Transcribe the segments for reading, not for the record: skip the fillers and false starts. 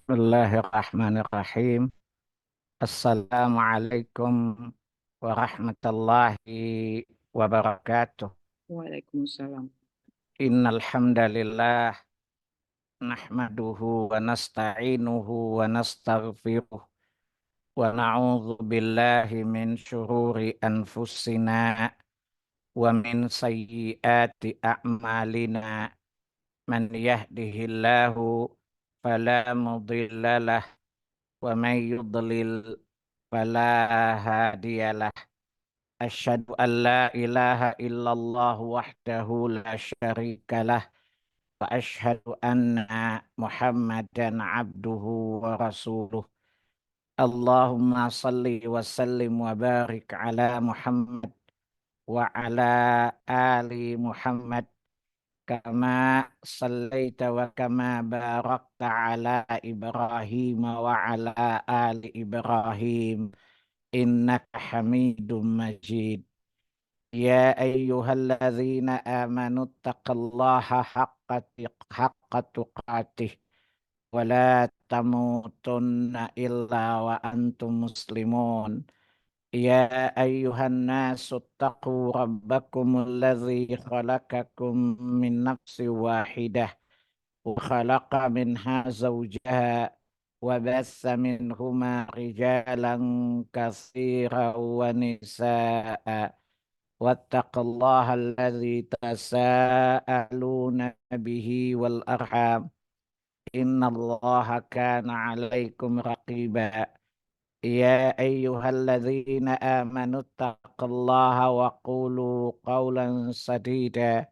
Bismillahirrahmanirrahim. Assalamualaikum warahmatullahi wabarakatuh. Waalaikumsalam. Innal hamdalillah nahmaduhu wa nasta'inuhu wa nastaghfiruh wa na'udzu billahi min syururi anfusina wa min sayyiati a'malina. Man yahdihillahu fala mudhillalah wa man yudlil fala hadiyalah. Asyhadu an la ilaha illallah wahdahu la syarikalah wa asyhadu anna Muhammadan abduhu wa rasuluh. Allahumma salli wa sallim wa barik ala Muhammad wa ala ali Muhammad kama sallaita wa kama barakta ala Ibrahim wa ala ali Ibrahim innaka Hamidum Majid. Ya ayyuhalladzina amanu taqullaha haqqa tuqatih wa la tamutunna illa wa antum muslimun. Ya ayyuhan nasu taqu rabbakumul ladzi khalaqakum min nafsin wahidah wa khalaqa minha zawjaha wa bassa minhuma rijalan katsiran wa nisaa. Wattaqullaha alladzi tasaaluna bihi wal arham. Innallaha kana 'alaikum raqiba. Ya ayyuhalladzina amanu taqullaha wa qulu qawlan sadida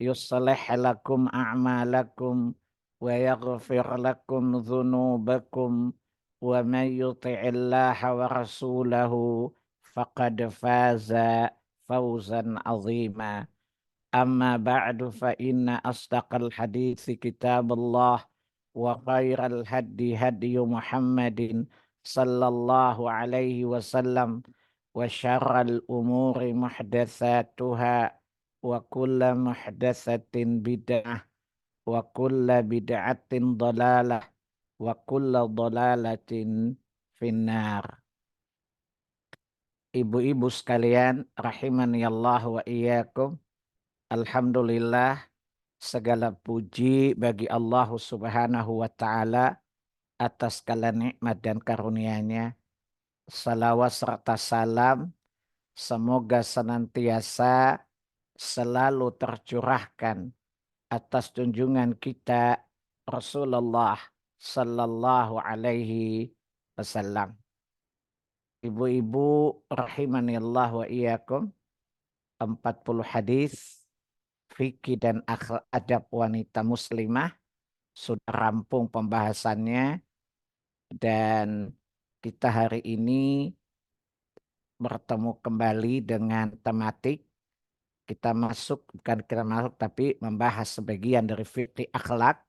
yuslih lakum a'malakum wa yaghfir lakum dhunubakum wa man yuti'illaha wa rasulahu faqad faza fawzan azima. Amma ba'du fa inna asdaqal hadithi kitabullah wa khairal hadi Muhammadin sallallahu alaihi wasallam wa syarral umuri muhdatsatuha wa kulla muhdatsatin bid'ah wa kulla bid'atin dalalah wa kulla dalalatin finnar. Ibu-ibu sekalian rahimani Allah wa iyyakum. Alhamdulillah, segala puji bagi Allah Subhanahu wa taala atas segala nikmat dan karunia-Nya. Salawat serta salam semoga senantiasa selalu tercurahkan atas junjungan kita Rasulullah sallallahu alaihi wasallam. Ibu-ibu rahimani Allah wa iyyakum, 40 hadis fikih dan adab wanita muslimah sudah rampung pembahasannya, dan kita hari ini bertemu kembali dengan tematik. Kita masuk tapi membahas sebagian dari fikih akhlak.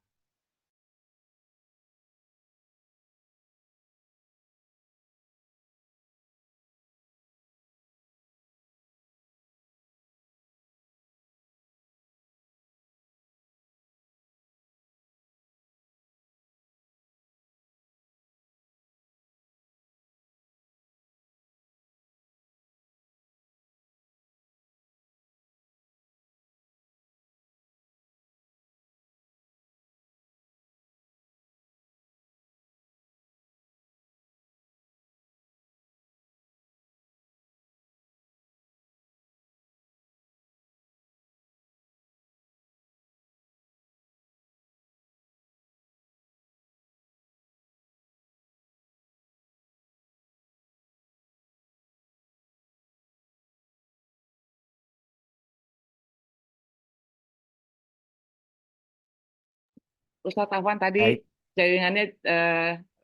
Ustadz Afwan tadi Baik, jaringannya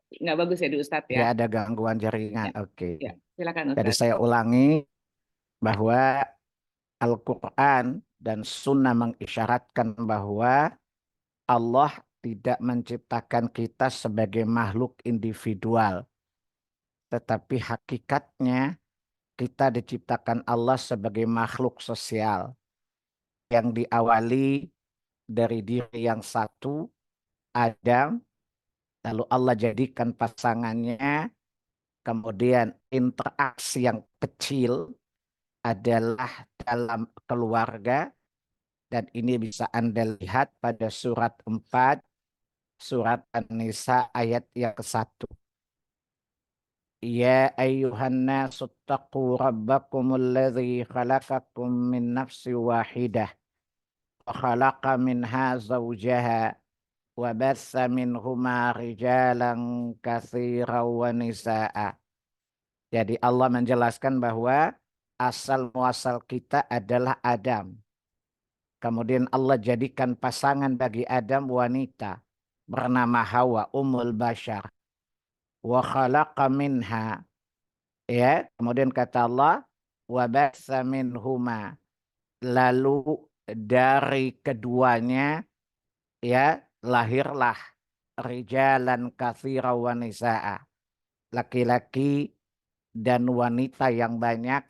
nggak bagus ya di Ustadz ya. ya ada gangguan jaringan. Ya, Oke. ya. Silakan Jadi Ustadz. saya ulangi bahwa Al-Quran dan Sunnah mengisyaratkan bahwa Allah tidak menciptakan kita sebagai makhluk individual, tetapi hakikatnya kita diciptakan Allah sebagai makhluk sosial yang diawali dari diri yang satu, Adam, Lalu Allah jadikan pasangannya, kemudian interaksi yang kecil adalah dalam keluarga, dan ini bisa Anda lihat pada surat 4, surat An-Nisa ayat yang ke-1. Ya ayyuhan nasu taqu rabbakumul ladzi khalaqakum min nafsin wahidah wa khalaqa minha zawjaha wa batsa minhuma rijalan katsiran wa nisaa. Jadi Allah menjelaskan bahwa asal muasal kita adalah Adam. Kemudian Allah jadikan pasangan bagi Adam wanita bernama Hawa, Ummul Bashar. Wa khalaqa minha, ya. Kemudian kata Allah, wa batsa minhuma. Lalu dari keduanya, ya, lahirlah rijalan katsira wa nisaa. Laki-laki dan wanita yang banyak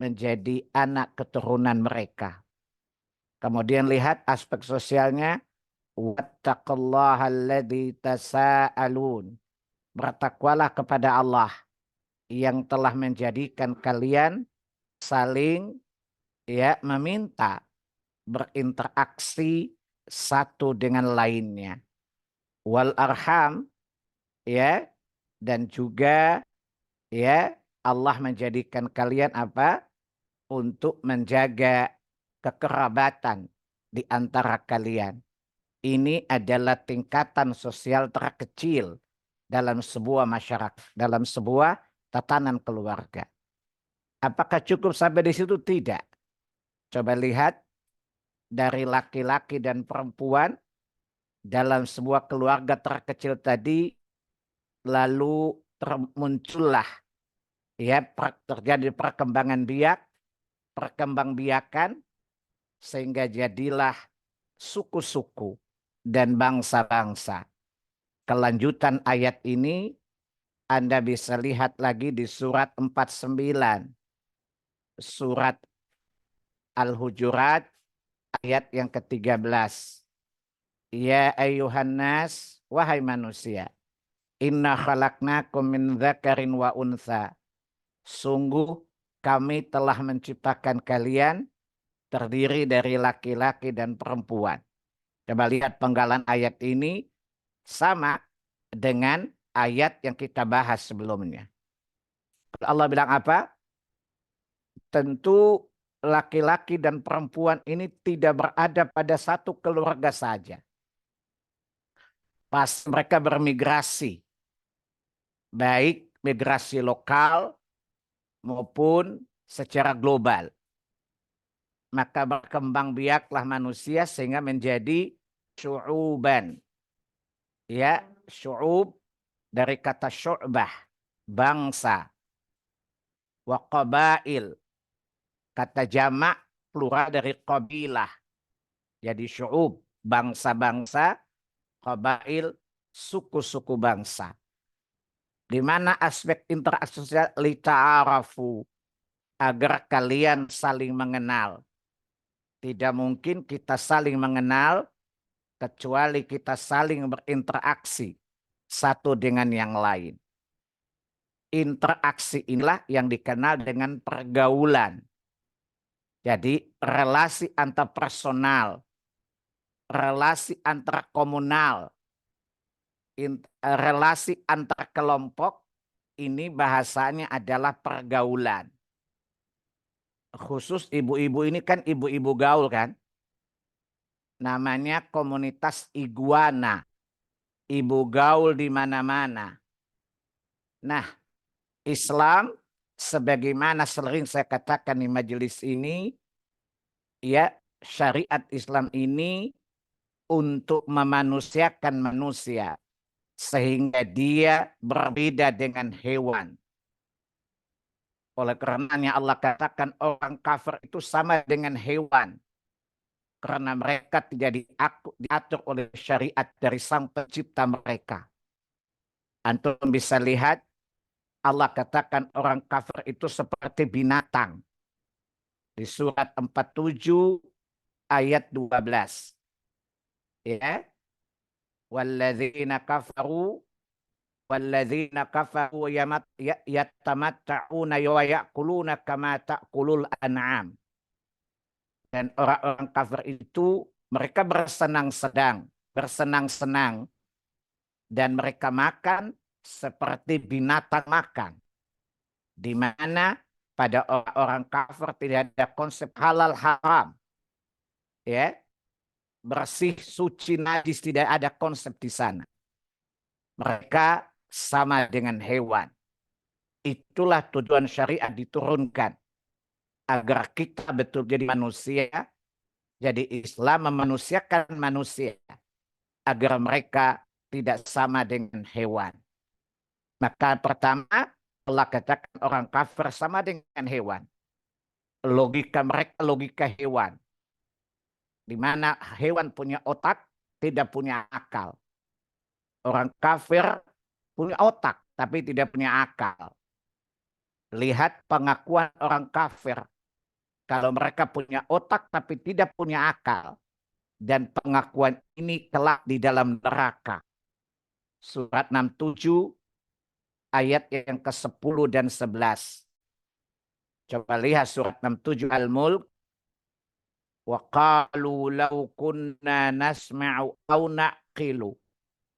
menjadi anak keturunan mereka. Kemudian lihat aspek sosialnya, wattaqullaha alladzi tasaalun. Bertakwalah kepada Allah yang telah menjadikan kalian saling, ya, meminta, berinteraksi satu dengan lainnya. Wal arham, ya, dan juga, ya, Allah menjadikan kalian apa? Untuk menjaga kekerabatan di antara kalian. Ini adalah tingkatan sosial terkecil dalam sebuah masyarakat, dalam sebuah tatanan keluarga. Apakah cukup sampai di situ? Tidak. Coba lihat dari laki-laki dan perempuan dalam sebuah keluarga terkecil tadi, lalu muncullah, ya, terjadi perkembangbiakan, sehingga jadilah suku-suku dan bangsa-bangsa. Kelanjutan ayat ini Anda bisa lihat lagi di surat 49. Surat Al-Hujurat ayat yang ke-13. Ya ayyuhan nas, wahai manusia, inna khalaqnakum min dzakarin wa untha. Sungguh kami telah menciptakan kalian terdiri dari laki-laki dan perempuan. Coba lihat penggalan ayat ini sama dengan ayat yang kita bahas sebelumnya. Allah bilang apa? Tentu laki-laki dan perempuan ini tidak berada pada satu keluarga saja. Pas mereka bermigrasi, baik migrasi lokal maupun secara global, maka berkembang biaklah manusia sehingga menjadi syu'uban. Ya, syu'ub dari kata syu'bah, bangsa. Wa qabail, kata jamak plural dari qabilah. Jadi syu'ub, bangsa-bangsa, qabail, suku-suku bangsa. Di mana aspek interaksi sosial lita'arafu, agar kalian saling mengenal. Tidak mungkin kita saling mengenal kecuali kita saling berinteraksi satu dengan yang lain. Interaksi inilah yang dikenal dengan pergaulan. Jadi relasi antar personal, relasi antar komunal, relasi antar kelompok, ini bahasanya adalah pergaulan. Khusus ibu-ibu ini kan ibu-ibu gaul kan. Namanya komunitas iguana. Ibu gaul di mana-mana. Nah, Islam sebagaimana sering saya katakan di majelis ini, ya, syariat Islam ini untuk memanusiakan manusia sehingga dia berbeda dengan hewan. Oleh karenanya Allah katakan orang kafir itu sama dengan hewan. Karena mereka tidak diatur oleh syariat dari sang pencipta mereka. Antum bisa lihat Allah katakan orang kafir itu seperti binatang. Di surat 47 ayat 12. Ya. walladzina kafaru yatamatta'una wa ya'kuluna kama ta'kulul an'am. Dan orang-orang kafir itu mereka bersenang-senang dan mereka makan seperti binatang makan. Di mana pada orang-orang kafir tidak ada konsep halal haram. Ya. Bersih, suci, najis, tidak ada konsep di sana. Mereka sama dengan hewan. Itulah tujuan syariat diturunkan. Agar kita betul jadi manusia. Jadi Islam memanusiakan manusia. Agar mereka tidak sama dengan hewan. Maka pertama, Allah katakan orang kafir sama dengan hewan. Logika mereka logika hewan. Di mana hewan punya otak, tidak punya akal. Orang kafir punya otak, tapi tidak punya akal. Lihat pengakuan orang kafir. Kalau mereka punya otak, tapi tidak punya akal. Dan pengakuan ini kelak di dalam neraka. Surat 67, ayat yang ke-10 dan 11. Coba lihat surat 67 Al-Mulk. Wa qalu law kunna nasma'u aw naqilu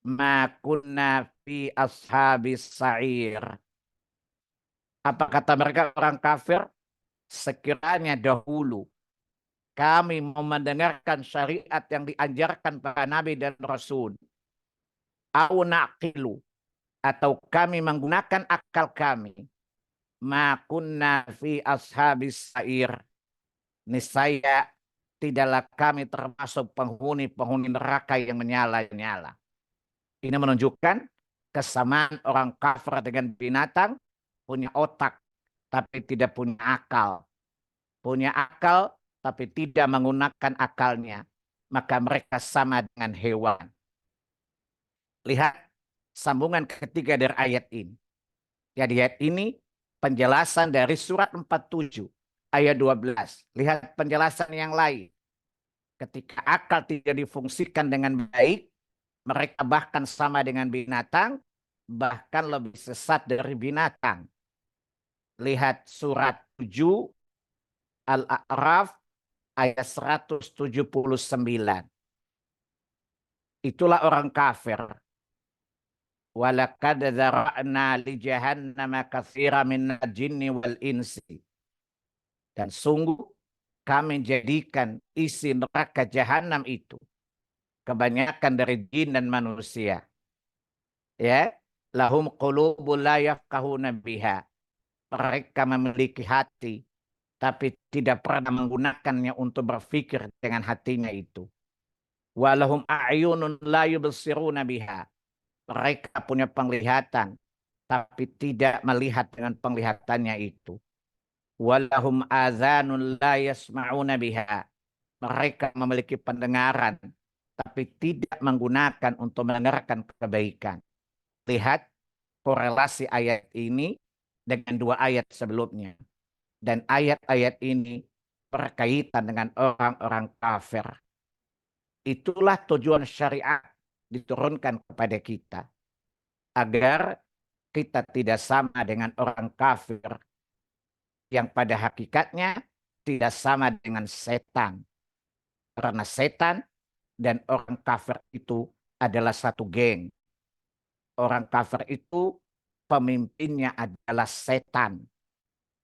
ma kunna fi ashabis sa'ir. Apa kata mereka orang kafir? Sekiranya dahulu kami mau mendengarkan syariat yang diajarkan para nabi dan rasul. Au naqilu, atau kami menggunakan akal kami. Ma kunna fi ashabis sa'ir. Niscaya tidaklah kami termasuk penghuni-penghuni neraka yang menyala-nyala. Ini menunjukkan kesamaan orang kafir dengan binatang, punya otak tapi tidak punya akal. Punya akal tapi tidak menggunakan akalnya. Maka mereka sama dengan hewan. Lihat sambungan ketiga dari ayat ini. Jadi ayat ini penjelasan dari surat 47 ayat 12. Lihat penjelasan yang lain. Ketika akal tidak difungsikan dengan baik, mereka bahkan sama dengan binatang, bahkan lebih sesat dari binatang. Lihat surat 7 Al-A'raf ayat 179. Itulah orang kafir. Walaqad dzara'na li jahannama katsiran minal jinni wal insi. Dan sungguh kami jadikan isi neraka jahanam itu kebanyakan dari jin dan manusia. Ya, lahum qulubun la yafqahuna biha. Mereka memiliki hati tapi tidak pernah menggunakannya untuk berpikir dengan hatinya itu. Walahum a'yunun la yubsiruna biha. Mereka punya penglihatan tapi tidak melihat dengan penglihatannya itu. Walahum azanun la yasma'una biha. Mereka memiliki pendengaran tapi tidak menggunakan untuk mendengarkan kebaikan. Lihat korelasi ayat ini dengan dua ayat sebelumnya. Dan ayat-ayat ini berkaitan dengan orang-orang kafir. Itulah tujuan syariat diturunkan kepada kita. Agar kita tidak sama dengan orang kafir. Yang pada hakikatnya tidak sama dengan setan. Karena setan dan orang kafir itu adalah satu geng. Orang kafir itu pemimpinnya adalah setan.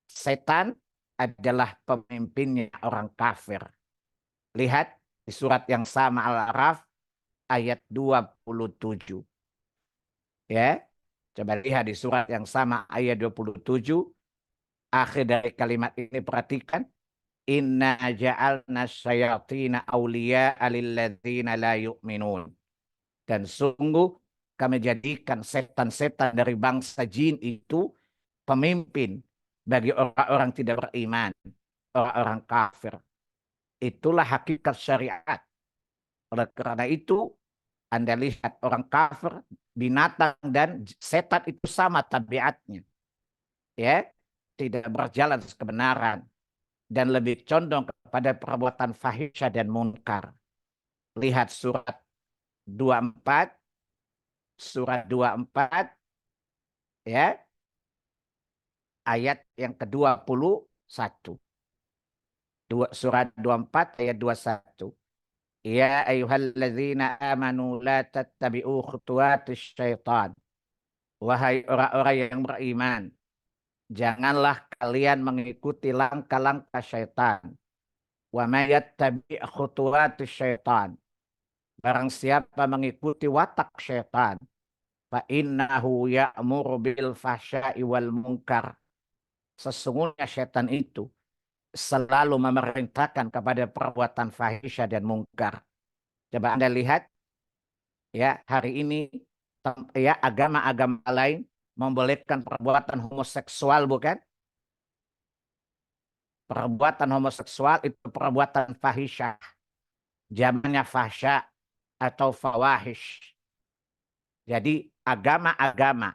Setan adalah pemimpinnya orang kafir. Lihat di surat yang sama Al-A'raf ayat 27. Ya. Coba lihat di surat yang sama ayat 27. Akhir dari kalimat ini perhatikan. Inna ja'alna syayatina awliya'a lilladzina la yu'minun. Dan sungguh kami jadikan setan-setan dari bangsa jin itu pemimpin bagi orang-orang tidak beriman, orang-orang kafir. Itulah hakikat syariat. Oleh karena itu, Anda lihat orang kafir, binatang dan setan itu sama tabiatnya. Ya, tidak berjalan kebenaran dan lebih condong kepada perbuatan fahisyah dan munkar. Lihat surat 24 surat 24 ya, ayat yang ke-21. Surat 24 ayat 21. Ya ayyuhalladzina amanu la tattabi'u khutuwatis syaitan. Wahai orang-orang yang beriman, janganlah kalian mengikuti langkah-langkah syaitan. Wa may yattabi' khutuwatis syaitan. Barang siapa mengikuti watak syaitan, fa innahu ya'muru bil fahsya'i wal munkar. Sesungguhnya syaitan itu selalu memerintahkan kepada perbuatan fahisyah dan mungkar. Coba Anda lihat ya, hari ini ya agama-agama lain membolehkan perbuatan homoseksual, bukan? Perbuatan homoseksual itu perbuatan fahisyah. Zamannya fahsya atau fawahish. Jadi agama-agama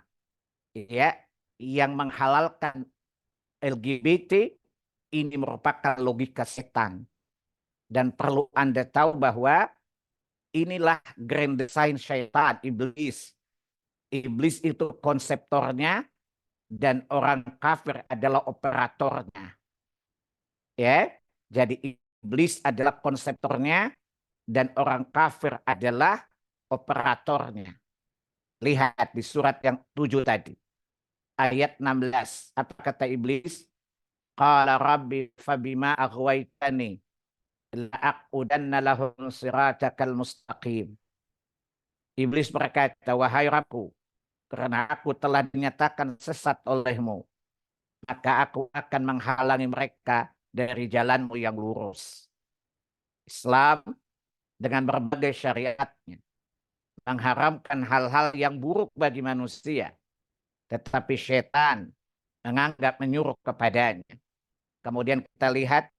ya yang menghalalkan LGBT ini merupakan logika setan. Dan perlu Anda tahu bahwa inilah grand design syaitan, iblis. Iblis itu konseptornya dan orang kafir adalah operatornya. Ya, jadi iblis adalah konseptornya dan orang kafir adalah operatornya. Lihat di surat yang 7 tadi. Ayat 16. Apa kata iblis? Qala rabbi fabima aghwaytani la'aqudanna lahum siratakal mustaqim. Iblis berkata, wahai Rabbku, karena aku telah dinyatakan sesat olehmu, maka aku akan menghalangi mereka dari jalanmu yang lurus. Islam dengan berbagai syariatnya mengharamkan hal-hal yang buruk bagi manusia, tetapi setan menganggap menyuruh kepadanya. Kemudian kita lihat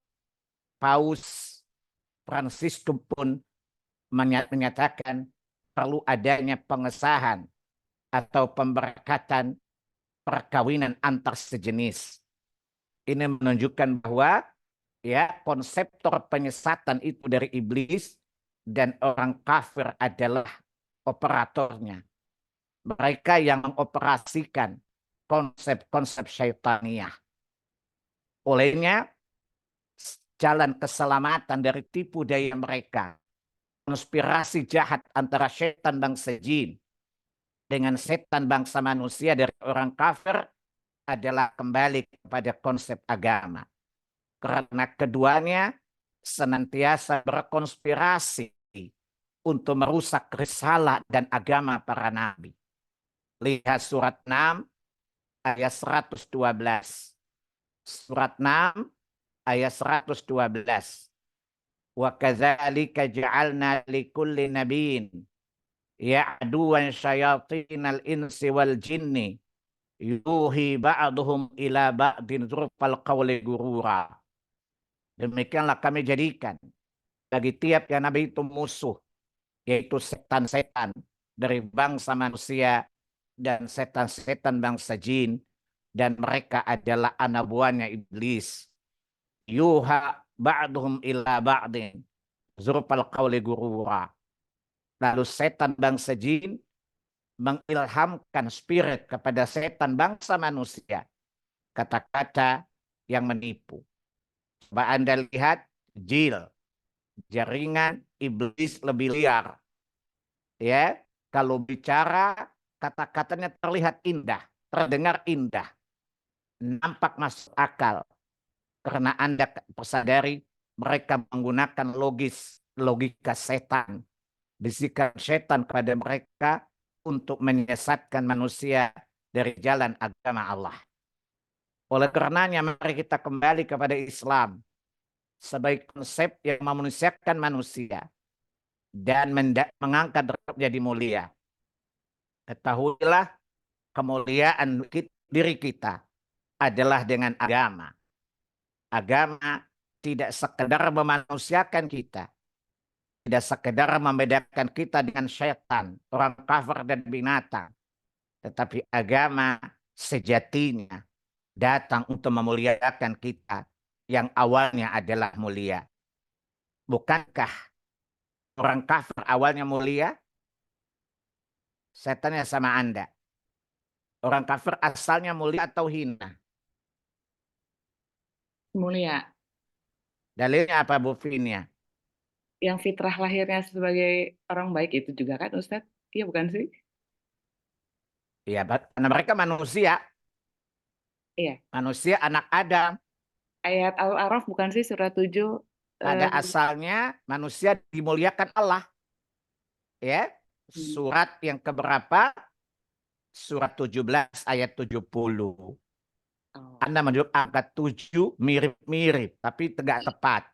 Paus Fransiskus pun menyatakan perlu adanya pengesahan atau pemberkatan perkawinan antar sejenis. Ini menunjukkan bahwa ya konseptor penyesatan itu dari iblis dan orang kafir adalah operatornya. Mereka yang mengoperasikan konsep-konsep syaitaniah. Olehnya jalan keselamatan dari tipu daya mereka, konspirasi jahat antara setan bangsa jin dengan setan bangsa manusia dari orang kafir adalah kembali kepada konsep agama. Karena keduanya senantiasa berkonspirasi untuk merusak risalah dan agama para nabi. Lihat surat 6 ayat 112. Surat 6 ayat 112. Wa kadzalika ja'alna likulli nabiyyin ya'duwan syayatinal insi wal jinni yuhi ba'duhum ila ba'din zurfal qawli gurura. Demikianlah kami jadikan bagi tiap yang nabi itu musuh, yaitu setan-setan dari bangsa manusia dan setan-setan bangsa jin, dan mereka adalah anak buahnya iblis. Yuha ba'duhum ila ba'din zurfal qawli gurura. Lalu setan bangsa jin mengilhamkan spirit kepada setan bangsa manusia kata-kata yang menipu. Coba Anda lihat jil, jaringan iblis lebih liar. Ya, kalau bicara kata-katanya terlihat indah, terdengar indah, nampak masuk akal. Karena Anda sadari mereka menggunakan logika setan, bisikan setan kepada mereka untuk menyesatkan manusia dari jalan agama Allah. Oleh karenanya mari kita kembali kepada Islam sebagai konsep yang memanusiakan manusia dan mengangkat derajat jadi mulia. Ketahuilah kemuliaan diri kita adalah dengan agama. Agama tidak sekedar memanusiakan kita, tidak sekedar membedakan kita dengan syaitan, orang kafir dan binatang, tetapi agama sejatinya datang untuk memuliakan kita yang awalnya adalah mulia. Bukankah orang kafir awalnya mulia? Saya tanya sama Anda. Orang kafir asalnya mulia atau hina? Mulia. Dalilnya apa Bu Finia? Yang fitrah lahirnya sebagai orang baik itu juga kan, Ustadz? Iya bukan sih? Iya, karena mereka manusia. Iya. Manusia anak Adam. Ayat Al-A'raf bukan sih surat 7? Pada eh, asalnya manusia dimuliakan Allah. Ya, hmm. surat yang keberapa? Surat 17 ayat 70. Oh, Anda menunjuk angka 7 mirip-mirip, tapi tidak tepat.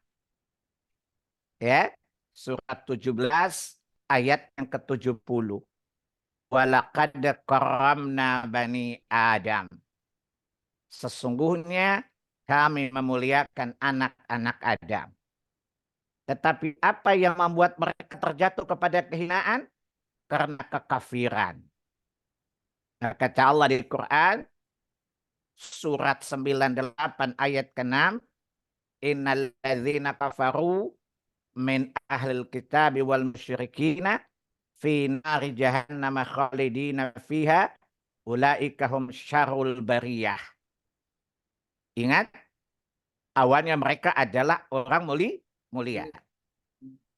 Ya, surat 17 ayat yang ke-70. Walaqad karamna bani Adam. Sesungguhnya kami memuliakan anak-anak Adam. Tetapi apa yang membuat mereka terjatuh kepada kehinaan? Karena kekafiran. Nah, kata Allah di Quran, surat 98 ayat ke-6, Innal ladzina kafaru min ahlil kitabi wal musyrikina fi nari jahannam khalidina fiha ulaika hum syarrul bariyah. Ingat, awalnya mereka adalah orang mulia.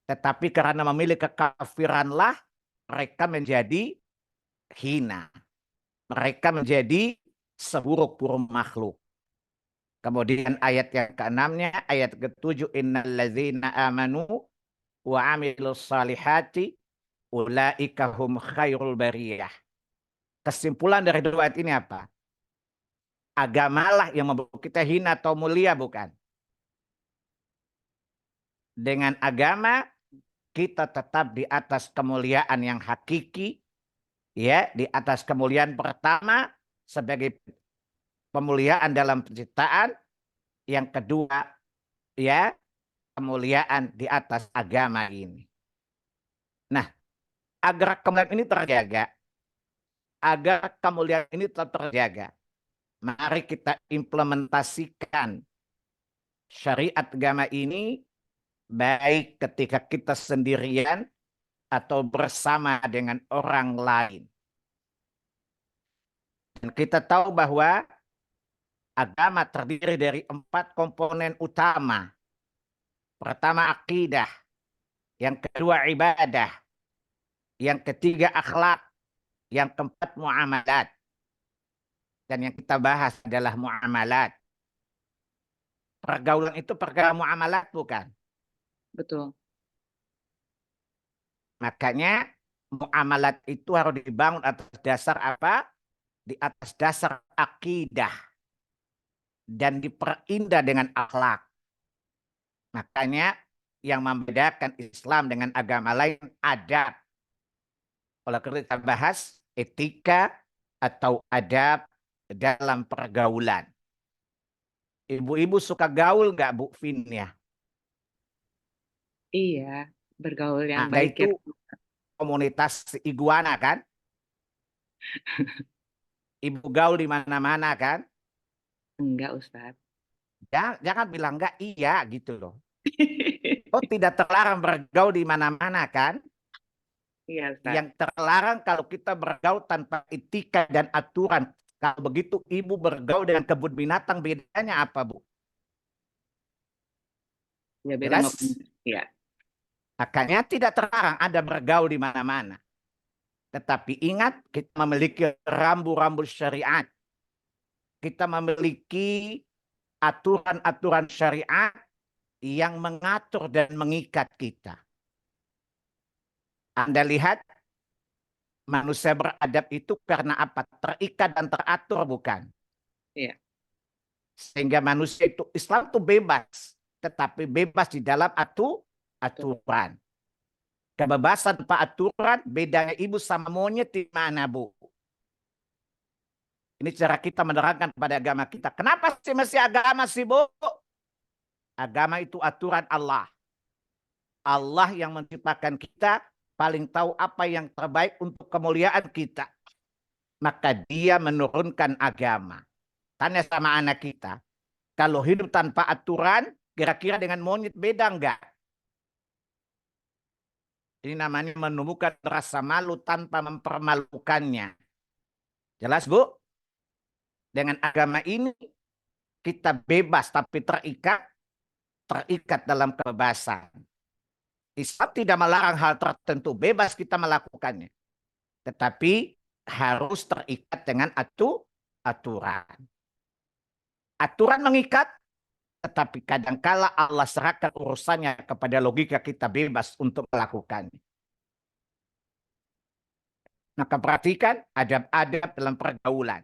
Tetapi karena memiliki kekafiranlah mereka menjadi hina. Mereka menjadi seburuk-buruk makhluk. Kemudian ayat yang ke-6-nya, ayat ke-7, innal ladzina amanu wa amilus salihati ulaika hum khairul bariyah. Kesimpulan dari dua ayat ini apa? Agamalah yang membuat kita hina atau mulia, bukan? Dengan agama kita tetap di atas kemuliaan yang hakiki, ya, di atas kemuliaan pertama sebagai pemuliaan dalam penciptaan, yang kedua, ya, kemuliaan di atas agama ini. Nah, agar kemuliaan ini terjaga, agar kemuliaan ini tetap terjaga, mari kita implementasikan syariat agama ini baik ketika kita sendirian atau bersama dengan orang lain. Dan kita tahu bahwa agama terdiri dari 4 komponen utama. Pertama akidah, yang kedua ibadah, yang ketiga akhlak, yang keempat muamalat. Dan yang kita bahas adalah muamalat. Pergaulan itu pergaulan muamalat, bukan? betul. Makanya muamalat itu harus dibangun atas dasar apa? Di atas dasar akidah. Dan diperindah dengan akhlak. Makanya yang membedakan Islam dengan agama lain adab. Kalau kita bahas etika atau adab dalam pergaulan. Ibu-ibu suka gaul nggak Bu Fin ya? Iya, bergaul yang Anda baik ya. itu komunitas iguana kan? Ibu gaul di mana-mana kan? Enggak, Ustadz. Jangan bilang enggak iya gitu loh. Oh, tidak terlarang bergaul di mana-mana kan? Iya, Ustadz. Yang terlarang kalau kita bergaul tanpa etika dan aturan. Kalau begitu ibu bergaul dengan kebun binatang, bedanya apa, Bu? Ya beda sama. Jelas? Iya, Makanya tidak terlarang Anda bergaul di mana-mana. Tetapi ingat, kita memiliki rambu-rambu syariat. Kita memiliki aturan-aturan syariat yang mengatur dan mengikat kita. Anda lihat, manusia beradab itu karena apa? Terikat dan teratur, bukan? iya, Sehingga manusia itu, Islam itu bebas. Tetapi bebas di dalam betul. aturan. Kebebasan tanpa aturan, bedanya ibu sama monyet di mana, Bu? Ini cara kita menerangkan pada agama kita. Kenapa sih masih agama sih, Bu? Agama itu aturan Allah. Allah yang menciptakan kita paling tahu apa yang terbaik untuk kemuliaan kita. Maka dia menurunkan agama. Tanya sama anak kita. Kalau hidup tanpa aturan, kira-kira dengan monyet beda enggak? Ini namanya menumbuhkan rasa malu tanpa mempermalukannya. Jelas, Bu? Dengan agama ini kita bebas tapi terikat dalam kebebasan. Islam tidak melarang hal tertentu, bebas kita melakukannya. Tetapi harus terikat dengan aturan. Aturan mengikat, tetapi kadangkala Allah serahkan urusannya kepada logika kita bebas untuk melakukannya. Maka perhatikan adab-adab dalam pergaulan.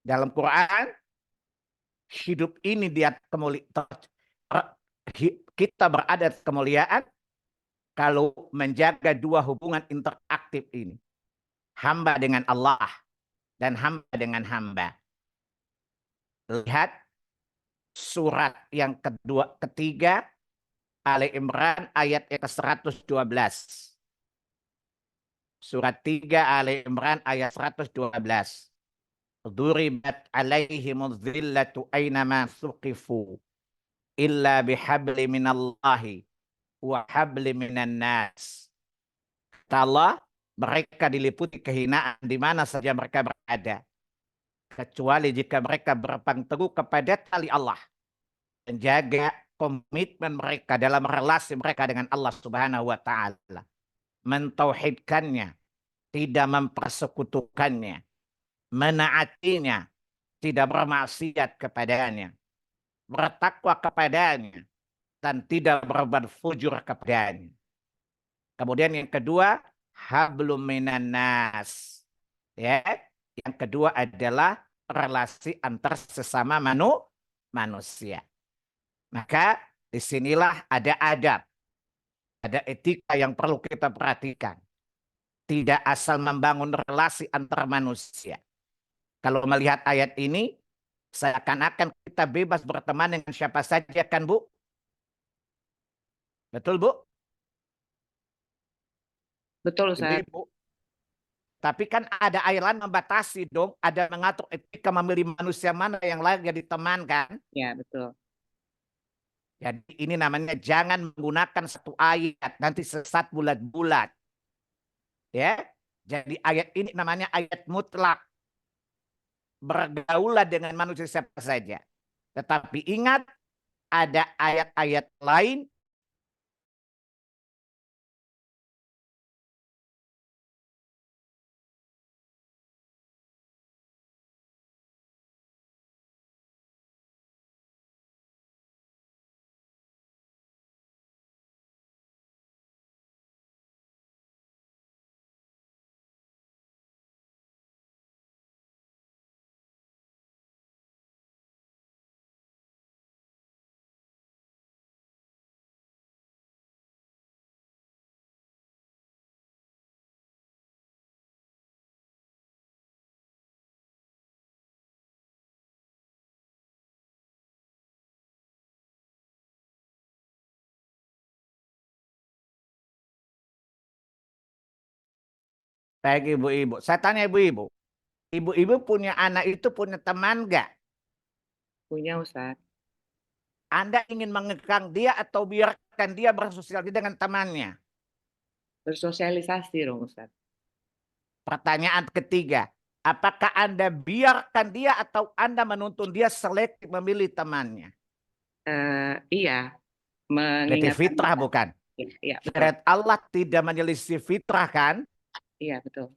Dalam Quran, hidup ini kita berada kemuliaan kalau menjaga dua hubungan interaktif ini. Hamba dengan Allah dan hamba dengan hamba. Lihat surat yang ketiga, Ali Imran ayat yang ke-112. Surat 3 Ali Imran ayat 112. Duribat alaihimudz zillatu aynama suqifu illa bihabli minallahi wa habli minan nas. Kata Allah, mereka diliputi kehinaan di mana saja mereka berada, kecuali jika mereka berpegang teguh kepada tali Allah, menjaga komitmen mereka dalam relasi mereka dengan Allah Subhanahu wa taala, mentauhidkannya, tidak mempersekutukannya, menaatinya, tidak bermaksiat kepadanya, bertakwa kepadanya, dan tidak berbuat fujur kepadanya. Kemudian yang kedua, hablum minan nas. Ya, yang kedua adalah relasi antar sesama manusia. Maka disinilah ada adab, ada etika yang perlu kita perhatikan. Tidak asal membangun relasi antar manusia. Kalau melihat ayat ini, seakan-akan kita bebas berteman dengan siapa saja, kan Bu? Betul, Bu? Betul, Ustaz. Ibu-ibu. Tapi kan ada ayat lain membatasi dong, ada mengatur etika memilih manusia mana yang layak ditemankan. Ya, betul. Jadi ini namanya jangan menggunakan satu ayat, nanti sesat bulat-bulat. Ya, jadi ayat ini namanya ayat mutlak. Bergaulah dengan manusia siapa saja. Tetapi ingat, ada ayat-ayat lain bagi ibu-ibu. Saya tanya ibu-ibu, ibu-ibu punya anak itu punya teman nggak? Punya, Ustaz. Anda ingin mengekang dia atau biarkan dia bersosialisasi dengan temannya? Bersosialisasi dong, Ustaz. Pertanyaan ketiga, apakah Anda biarkan dia atau Anda menuntun dia selektif memilih temannya? Iya, Berarti mengingatkan fitrah kita. bukan? Iya, betul. Syariat Allah tidak menyelisih fitrah kan? Iya, betul.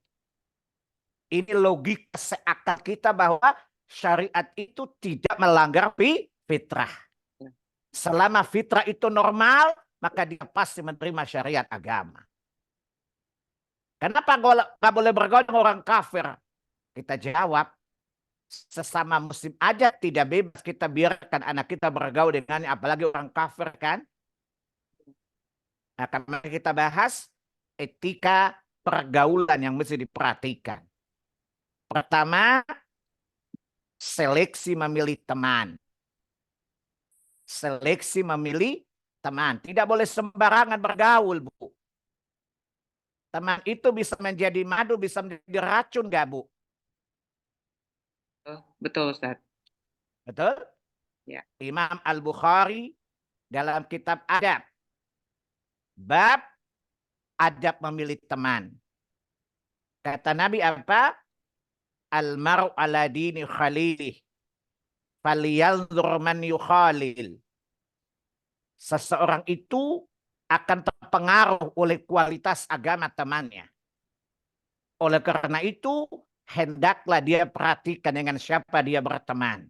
Ini logika seakal kita bahwa syariat itu tidak melanggar fitrah. Ya. Selama fitrah itu normal, maka dia pasti menerima syariat agama. Kenapa nggak boleh bergaul dengan orang kafir? Kita jawab, sesama muslim aja tidak bebas kita biarkan anak kita bergaul dengannya, apalagi orang kafir kan? Nah, karena kita bahas etika pergaulan yang mesti diperhatikan. Pertama, seleksi memilih teman. Seleksi memilih teman. Tidak boleh sembarangan bergaul, Bu. Teman itu bisa menjadi madu, bisa menjadi racun, nggak, Bu? Oh, betul, Ustaz. Betul? Ya. Imam Al-Bukhari dalam kitab Adab Bab adab memilih teman. Kata Nabi apa? Al-mar'u ala dini khalilih. Falyanzur man yukhalil. Seseorang itu akan terpengaruh oleh kualitas agama temannya. Oleh karena itu, hendaklah dia perhatikan dengan siapa dia berteman.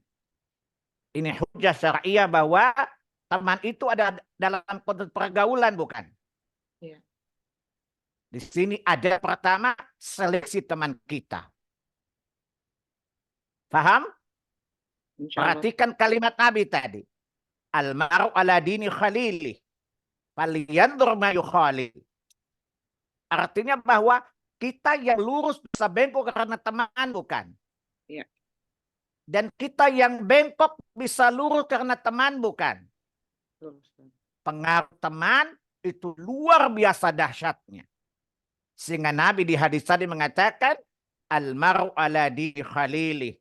Ini hujah syariah bahwa teman itu ada dalam konteks pergaulan, bukan? Iya. Di sini ada pertama seleksi teman kita. Paham? Insya Allah. Perhatikan kalimat Nabi tadi. Al-mar'u ala dini khalilih. Falyanzur ma yukhalil. Artinya bahwa kita yang lurus bisa bengkok karena teman, bukan? Iya. Dan kita yang bengkok bisa lurus karena teman, bukan? Betul, Ustaz. Pengaruh teman itu luar biasa dahsyatnya. Sehingga Nabi di hadis tadi mengatakan, Al-mar'u ala dini khalilih.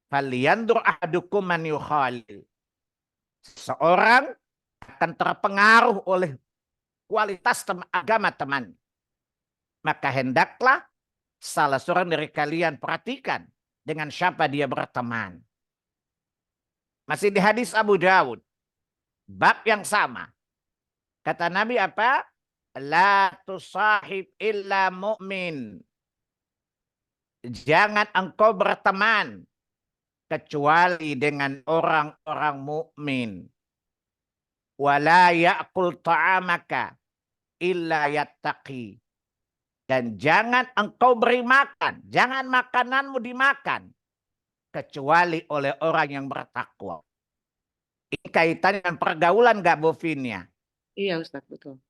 Falyanzur ahadukum man yukhalil. Seorang akan terpengaruh oleh kualitas agama teman. Maka hendaklah salah seorang dari kalian perhatikan dengan siapa dia berteman. Masih di hadis Abu Dawud. Bab yang sama. Kata Nabi apa? La tusahib illa mu'min. Jangan engkau berteman kecuali dengan orang-orang mukmin. Wala ya'kul ta'amaka illa yattaqi. Dan jangan engkau beri makan, jangan makananmu dimakan kecuali oleh orang yang bertakwa. Ini kaitannya dengan pergaulan gak, Bu Finia? Iya, Ustaz, betul.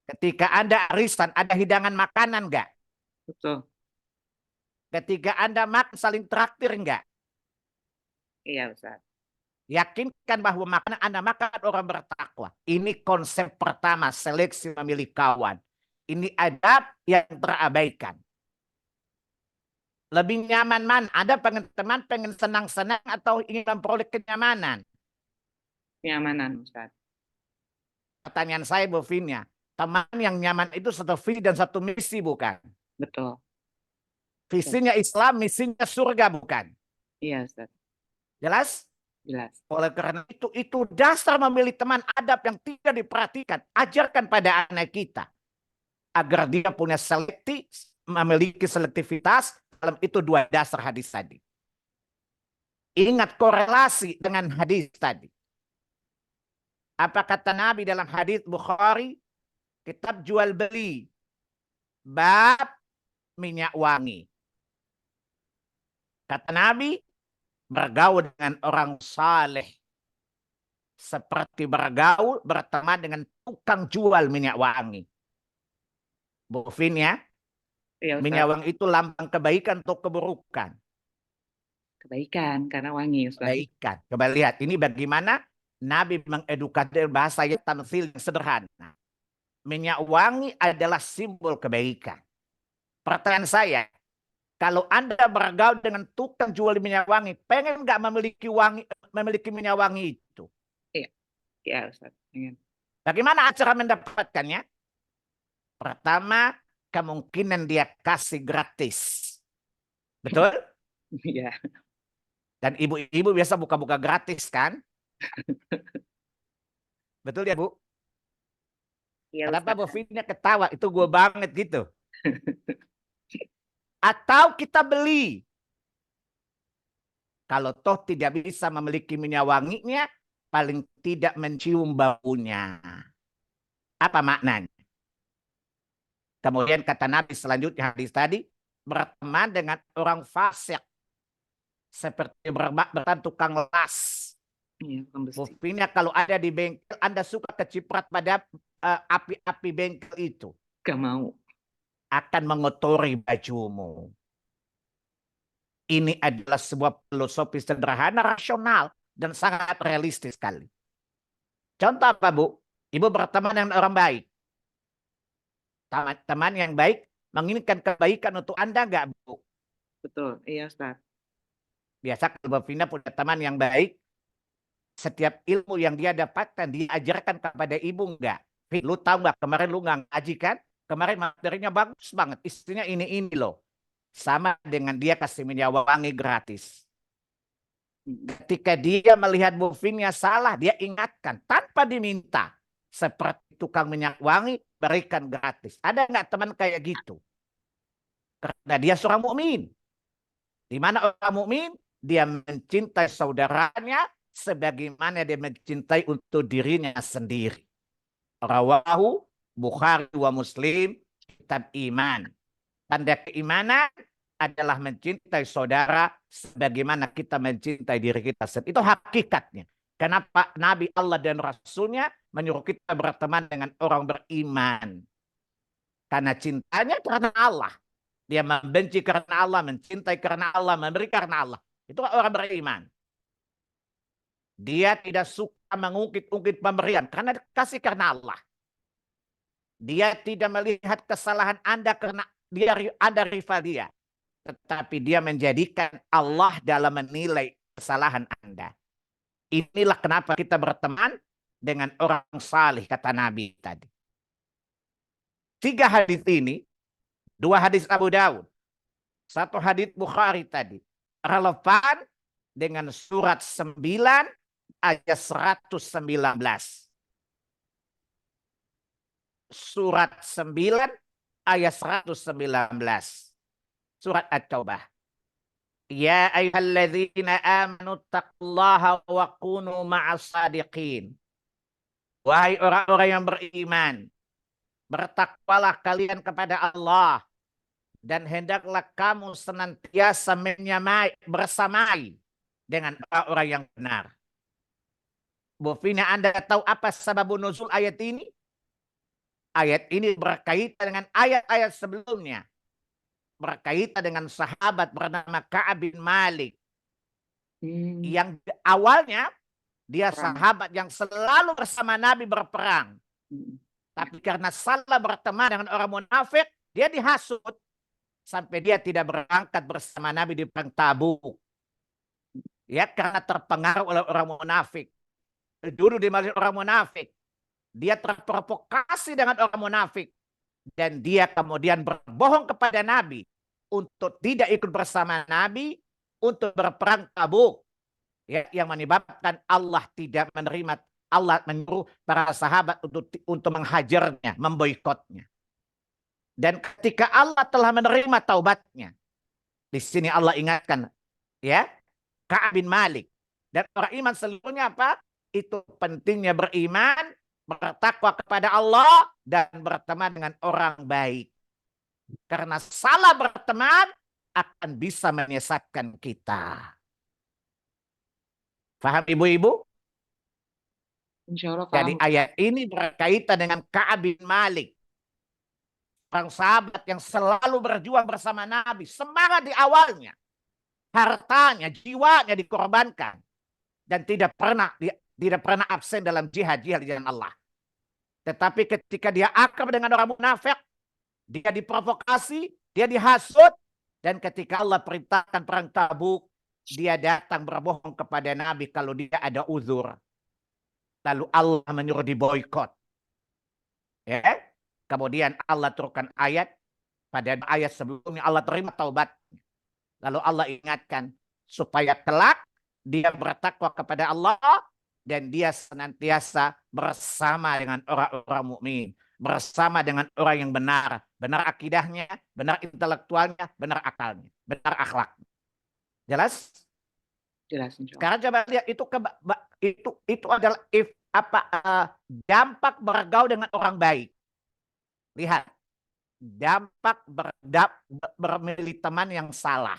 Ketika Anda arisan, ada hidangan makanan gak? Betul. Ketika Anda makan, saling traktir enggak? Iya, Ustaz. Yakinkan bahwa makanan Anda makan orang bertakwa. Ini konsep pertama, seleksi memilih kawan. Ini adab yang terabaikan. Lebih nyaman mana? Ada teman pengen senang-senang atau ingin memperoleh kenyamanan? Kenyamanan, Ustaz. Pertanyaan saya, Bu Finia, teman yang nyaman itu satu visi dan satu misi, bukan? Betul. Visinya Islam, misinya surga, bukan? Iya, Ustaz. Jelas? Jelas. Oleh karena itu dasar memilih teman adab yang tidak diperhatikan. Ajarkan pada anak kita. Agar dia punya memiliki selektivitas. Dalam itu dua dasar hadis tadi. Ingat korelasi dengan hadis tadi. Apa kata Nabi dalam hadis Bukhari? Kitab jual beli. Bab minyak wangi. Kata Nabi, bergaul dengan orang saleh seperti berteman dengan tukang jual minyak wangi. Bu Fin ya, Iya, Ustaz. minyak wangi itu lambang kebaikan atau keburukan? Kebaikan, karena wangi, Ustaz. Kebaikan. Coba lihat, ini bagaimana Nabi mengedukasi bahasa yang tamsil yang sederhana. Minyak wangi adalah simbol kebaikan. Pertanyaan saya, kalau Anda bergaul dengan tukang jual minyak wangi, pengen nggak memiliki minyak wangi itu? Iya, iya, Ustaz. Pengen. Bagaimana cara mendapatkannya? Pertama, kemungkinan dia kasih gratis. Betul? Iya. Dan ibu-ibu biasa buka-buka gratis kan? Betul ya, Bu? Iya, Kenapa Bu Ustaz. Fitnya ketawa? Itu gue banget gitu. Atau kita beli. Kalau toh tidak bisa memiliki minyak wanginya, paling tidak mencium baunya. Apa maknanya? Kemudian kata Nabi selanjutnya hadis tadi, berteman dengan orang fasik. Seperti berteman tukang las. Iya, bukan besi. Buktinya kalau ada di bengkel, Anda suka keciprat pada api-api bengkel itu. Gak mau. Akan mengotori bajumu. Ini adalah sebuah filosofi sederhana, rasional, dan sangat realistis sekali. Contoh apa, Bu? Ibu berteman dengan orang baik. Teman yang baik menginginkan kebaikan untuk Anda nggak, Bu? Betul, iya, Ustaz. Biasa kalau Bu Vina punya teman yang baik, setiap ilmu yang dia dapatkan diajarkan kepada ibu enggak? Lu tahu nggak kemarin lu nggak ngaji kan? Kemarin materinya bagus banget. Istrinya ini loh. Sama dengan dia kasih minyak wangi gratis. Ketika dia melihat Bu Finya salah, dia ingatkan tanpa diminta. Seperti tukang minyak wangi, berikan gratis. Ada nggak teman kayak gitu? Karena dia seorang mukmin. Di mana orang mukmin dia mencintai saudaranya sebagaimana dia mencintai untuk dirinya sendiri. Rawahu Bukhari wa Muslim, kitab iman. Tanda keimanan adalah mencintai saudara sebagaimana kita mencintai diri kita sendiri. Itu hakikatnya. Kenapa Nabi Allah dan Rasulnya menyuruh kita berteman dengan orang beriman? Karena cintanya karena Allah. Dia membenci karena Allah, mencintai karena Allah, memberi karena Allah. Itu orang beriman. Dia tidak suka mengungkit-ungkit pemberian karena kasih karena Allah. Dia tidak melihat kesalahan Anda karena Anda rival dia. Tetapi dia menjadikan Allah dalam menilai kesalahan Anda. Inilah kenapa kita berteman dengan orang saleh, kata Nabi tadi. 3 hadis ini, 2 hadis Abu Daud, 1 hadis Bukhari tadi, relevan dengan surat 9 ayat 119. Surat 9 ayat 119. Surat At-Taubah. Ya ayyuhalladzina amanu taqullaha wa kunu ma'as sadiqin. Wahai orang-orang yang beriman, bertakwalah kalian kepada Allah dan hendaklah kamu senantiasa bersamai dengan orang-orang yang benar. Bu Fina, Anda tahu apa sababun nuzul ayat ini? Ayat ini berkaitan dengan ayat-ayat sebelumnya. Berkaitan dengan sahabat bernama Ka'ab bin Malik. Yang awalnya dia sahabat yang selalu bersama Nabi berperang. Tapi karena salah berteman dengan orang munafik, dia dihasut. Sampai dia tidak berangkat bersama Nabi di perang Tabuk. Ya, karena terpengaruh oleh orang munafik. Dulu di majelis orang munafik. Dia terprovokasi dengan orang munafik. Dan dia kemudian berbohong kepada Nabi. Untuk tidak ikut bersama Nabi. Untuk berperang Tabuk. Ya, yang menyebabkan Allah tidak menerima. Allah menyuruh para sahabat untuk menghajarnya. Memboikotnya. Dan ketika Allah telah menerima taubatnya. Di sini Allah ingatkan. Ya. Ka'ab bin Malik. Dan orang iman seluruhnya apa? Itu pentingnya beriman, bertakwa kepada Allah, dan berteman dengan orang baik. Karena salah berteman akan bisa menyesatkan kita. Faham ibu-ibu? Insya Allah Jadi paham. ayat ini berkaitan dengan Ka'ab bin Malik. Orang sahabat yang selalu berjuang bersama Nabi. Semangat di awalnya. Hartanya, jiwanya dikorbankan. Dan tidak pernah absen dalam jihad di jalan Allah. Tetapi ketika dia akrab dengan orang munafik, dia diprovokasi, dia dihasut, dan ketika Allah perintahkan perang Tabuk, dia datang berbohong kepada Nabi kalau dia ada uzur. Lalu Allah menyuruh diboikot. Ya. Kemudian Allah turunkan ayat, pada ayat sebelumnya Allah terima taubat. Lalu Allah ingatkan supaya kelak dia bertakwa kepada Allah dan dia senantiasa bersama dengan orang-orang mukmin, bersama dengan orang yang benar, benar akidahnya, benar intelektualnya, benar akalnya, benar akhlaknya. Jelas? Jelas. Sekarang coba lihat itu adalah dampak bergaul dengan orang baik. Lihat, dampak bermilih teman yang salah.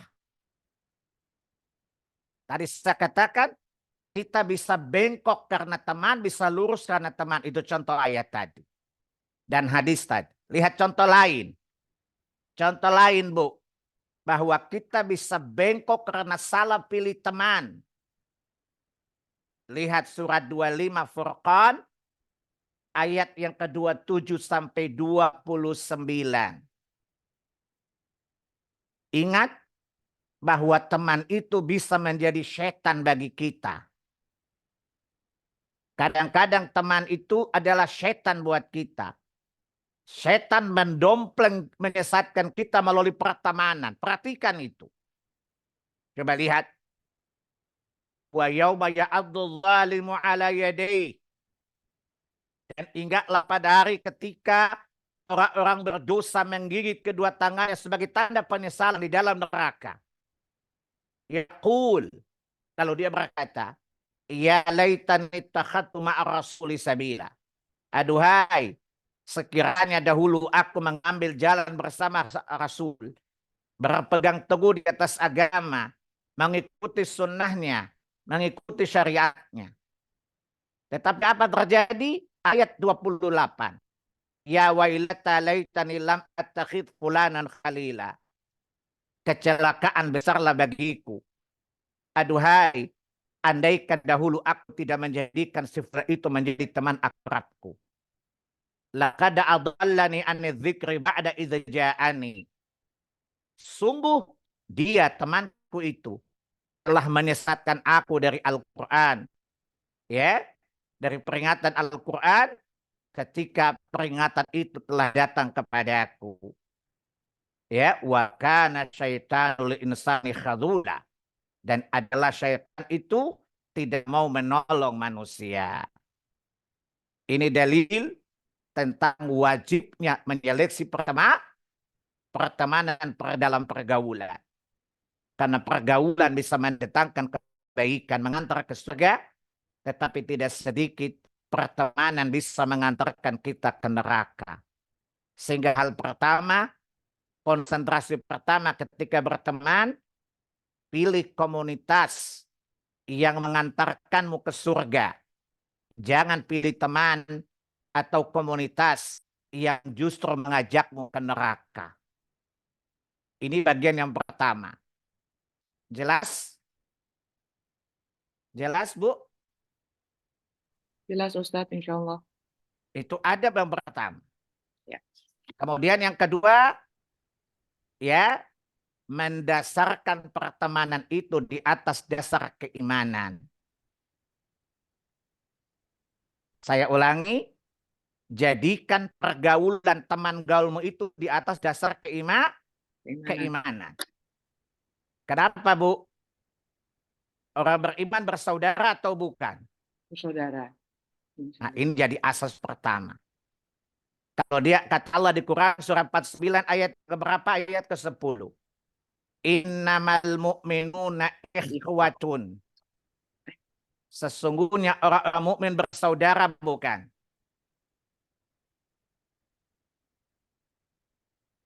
Tadi saya katakan kita bisa bengkok karena teman, bisa lurus karena teman. Itu contoh ayat tadi. Dan hadis tadi. Lihat contoh lain. Contoh lain, Bu. Bahwa kita bisa bengkok karena salah pilih teman. Lihat surat 25 Furqan. Ayat yang ke-27 sampai 29. Ingat bahwa teman itu bisa menjadi setan bagi kita. Kadang-kadang teman itu adalah setan buat kita. Setan mendompleng, menyesatkan kita melalui pertemanan. Perhatikan itu. Coba lihat. Wa yauma ya'addu dzalimu ala yadayhi. Dan ingatlah pada hari ketika orang-orang berdosa menggigit kedua tangannya sebagai tanda penyesalan di dalam neraka. Yaqul. Lalu dia berkata, ya laitani ittakhadtu ma'a rasuli sabila. Aduhai, sekiranya dahulu aku mengambil jalan bersama Rasul. Berpegang teguh di atas agama. Mengikuti sunnahnya. Mengikuti syariatnya. Tetapi apa terjadi? Ayat 28. Ya wailata laitani lam attakhidh fulanan khalila. Kecelakaan besarlah bagiku. Aduhai, andaikan dahulu aku tidak menjadikan si fulan itu menjadi teman akrabku. Laqad adallani an dzikri ba'da idza ja'ani. Sungguh dia temanku itu telah menyesatkan aku dari Al-Qur'an. Ya, dari peringatan Al-Qur'an ketika peringatan itu telah datang kepadaku. Ya, wa kana syaitanul insani khadzula. Dan adalah syaitan itu tidak mau menolong manusia. Ini dalil tentang wajibnya menyeleksi pertemanan dalam pergaulan. Karena pergaulan bisa mendatangkan kebaikan, mengantar ke surga, tetapi tidak sedikit pertemanan bisa mengantarkan kita ke neraka. Sehingga hal pertama, konsentrasi pertama ketika berteman, pilih komunitas yang mengantarkanmu ke surga. Jangan pilih teman atau komunitas yang justru mengajakmu ke neraka. Ini bagian yang pertama. Jelas? Jelas, Bu? Jelas Ustadz, insya Allah. Itu adab yang pertama. Ya. Kemudian yang kedua, ya, mendasarkan pertemanan itu di atas dasar keimanan. Saya ulangi, jadikan pergaulan teman gaulmu itu di atas dasar keimanan. Kenapa, Bu? Orang beriman bersaudara atau bukan? Saudara. Nah, ini jadi asas pertama. Kalau dia kata Allah di Quran surah 49 ayat keberapa? Ayat ke-10. Innamal mu'minuna ikhwatun. Sesungguhnya orang-orang mukmin bersaudara, bukan?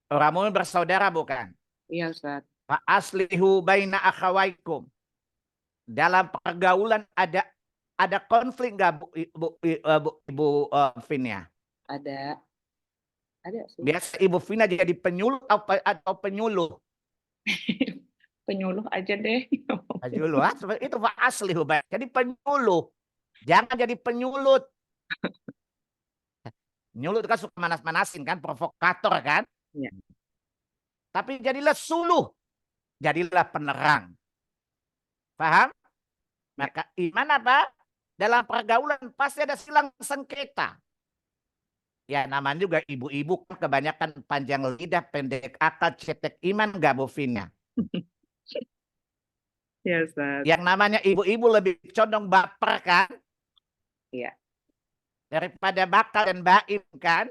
Orang mukmin bersaudara, bukan? Iya Ustaz. Fa aslihu baina akhawaikum. Dalam pergaulan ada konflik nggak, Bu Finia? Ada sih. Biasa Ibu Fina jadi penyuluh atau penyuluh? Penyuluh aja deh. Penyuluh, itu Pak asli. Jadi penyuluh. Jangan jadi penyulut. Nyulut kan suka manas-manasin kan, provokator kan. Ya. Tapi jadilah suluh. Jadilah penerang. Paham? Maka iman apa? Dalam pergaulan pasti ada silang sengketa. Ya namanya juga ibu-ibu kebanyakan panjang lidah, pendek akal, cetek iman, gak Bu Fina? Ya Ustaz. Yang namanya ibu-ibu lebih condong baper kan? Iya. Daripada bakal dan baim kan?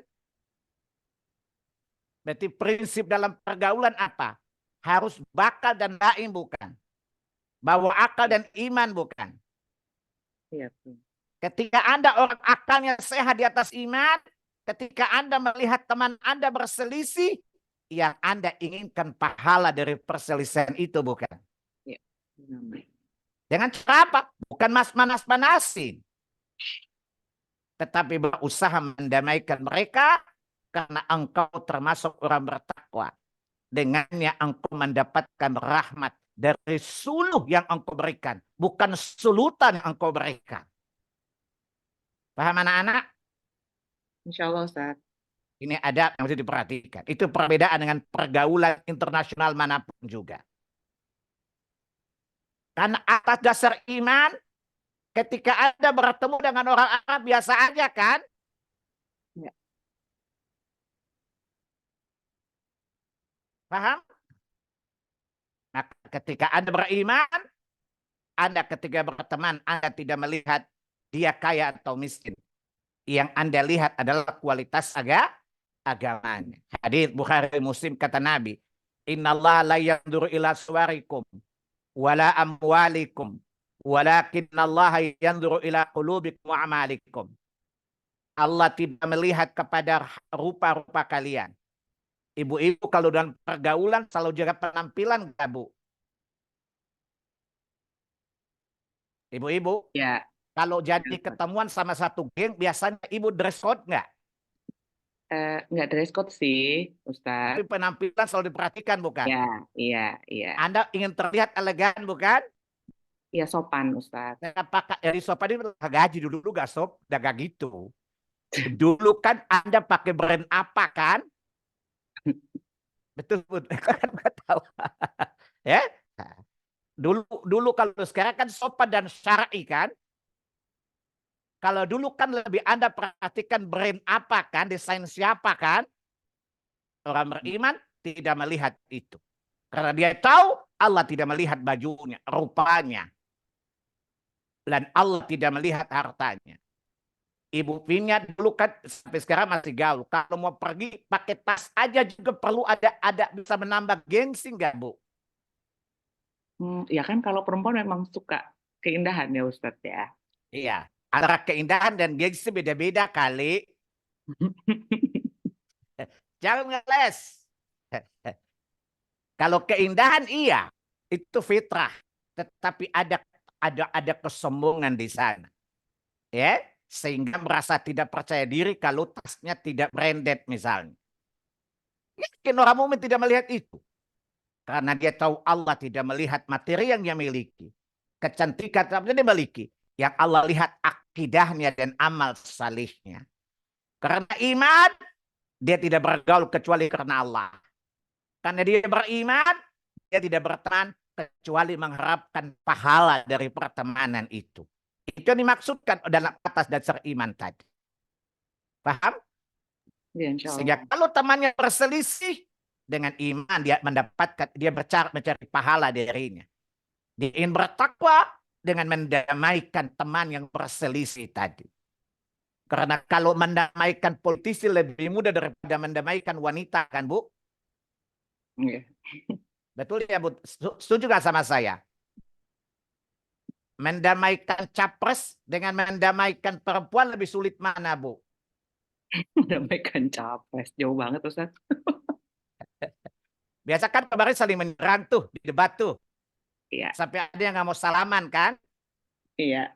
Berarti prinsip dalam pergaulan apa? Harus bakal dan baim, bukan? Bawa akal dan iman, bukan? Iya. Ketika Anda orang akalnya sehat di atas iman, ketika Anda melihat teman Anda berselisih, yang Anda inginkan pahala dari perselisihan itu, bukan? Iya. Dengan cara apa? Bukan manas-manasin. Tetapi berusaha mendamaikan mereka karena engkau termasuk orang bertakwa. Dengannya engkau mendapatkan rahmat dari suluh yang engkau berikan. Bukan sulutan yang engkau berikan. Paham anak-anak? Insya Allah Ustaz. Ini ada yang harus diperhatikan. Itu perbedaan dengan pergaulan internasional manapun juga. Karena atas dasar iman, Ketika Anda bertemu dengan orang Arab biasa aja kan? Ya. Paham? Nah, ketika Anda beriman, Anda ketika berteman, Anda tidak melihat dia kaya atau miskin. Yang Anda lihat adalah kualitas agamanya. Hadis Bukhari Muslim kata Nabi, "Innallaha la yanzuru ila suwarikum wala amwalikum, walakinallaha yanzuru ila qulubikum wa amalikum." Allah tidak melihat kepada rupa-rupa kalian. Ibu-ibu kalau dalam pergaulan selalu jaga penampilan nggak, Bu? Ibu-ibu, Ya. kalau jadi Ya, Ustaz. ketemuan sama satu geng, biasanya ibu dress code nggak? Nggak dress code sih, Tapi Ustadz. penampilan selalu diperhatikan, bukan? Ya, iya, iya. Anda ingin terlihat elegan, bukan? Iya sopan, Ustadz. Nah, pakai dari sopan ini gaji dulu gak sob, udah gak gitu. Dulu kan Anda pakai brand apa kan? Betul, betul. Kan nggak tahu. Ya, dulu dulu kalau sekarang kan sopan dan syar'i kan? Kalau dulu kan lebih Anda perhatikan brand apa kan, desain siapa kan? Orang beriman tidak melihat itu. Karena dia tahu Allah tidak melihat bajunya, rupanya. Dan Allah tidak melihat hartanya. Ibu Pinya dulu kan sampai sekarang masih gaul. Kalau mau pergi pakai tas aja juga perlu ada bisa menambah gengsi nggak, Bu? Ya kan kalau perempuan memang suka keindahan ya Ustadz ya. Iya. Antara keindahan dan gengsi beda-beda kali. Jangan ngeles. Kalau keindahan iya, itu fitrah. Tetapi ada kesombongan di sana. Ya, sehingga merasa tidak percaya diri kalau tasnya tidak branded misalnya. Mungkin orang mukmin tidak melihat itu. Karena dia tahu Allah tidak melihat materi yang dia miliki. Kecantikan yang dia miliki. Yang Allah lihat akidahnya dan amal salihnya. Karena iman, dia tidak bergaul kecuali karena Allah. Karena dia beriman, dia tidak berteman kecuali mengharapkan pahala dari pertemanan itu. Itu yang dimaksudkan dalam atas dasar iman tadi. Paham? Ya, insya Sehingga Allah. kalau temannya berselisih, dengan iman dia mendapatkan, dia mencari pahala darinya. Dia ingin bertakwa dengan mendamaikan teman yang berselisih tadi. Karena kalau mendamaikan politisi lebih mudah daripada mendamaikan wanita kan, Bu? Ya. Betul ya, Bu? Setuju gak sama saya? Mendamaikan capres dengan mendamaikan perempuan lebih sulit mana, Bu? Mendamaikan capres. Jauh banget Ustadz. Biasa kan kemarin saling menyerang tuh di debat tuh. Iya, Sampai ada yang nggak mau salaman kan? iya,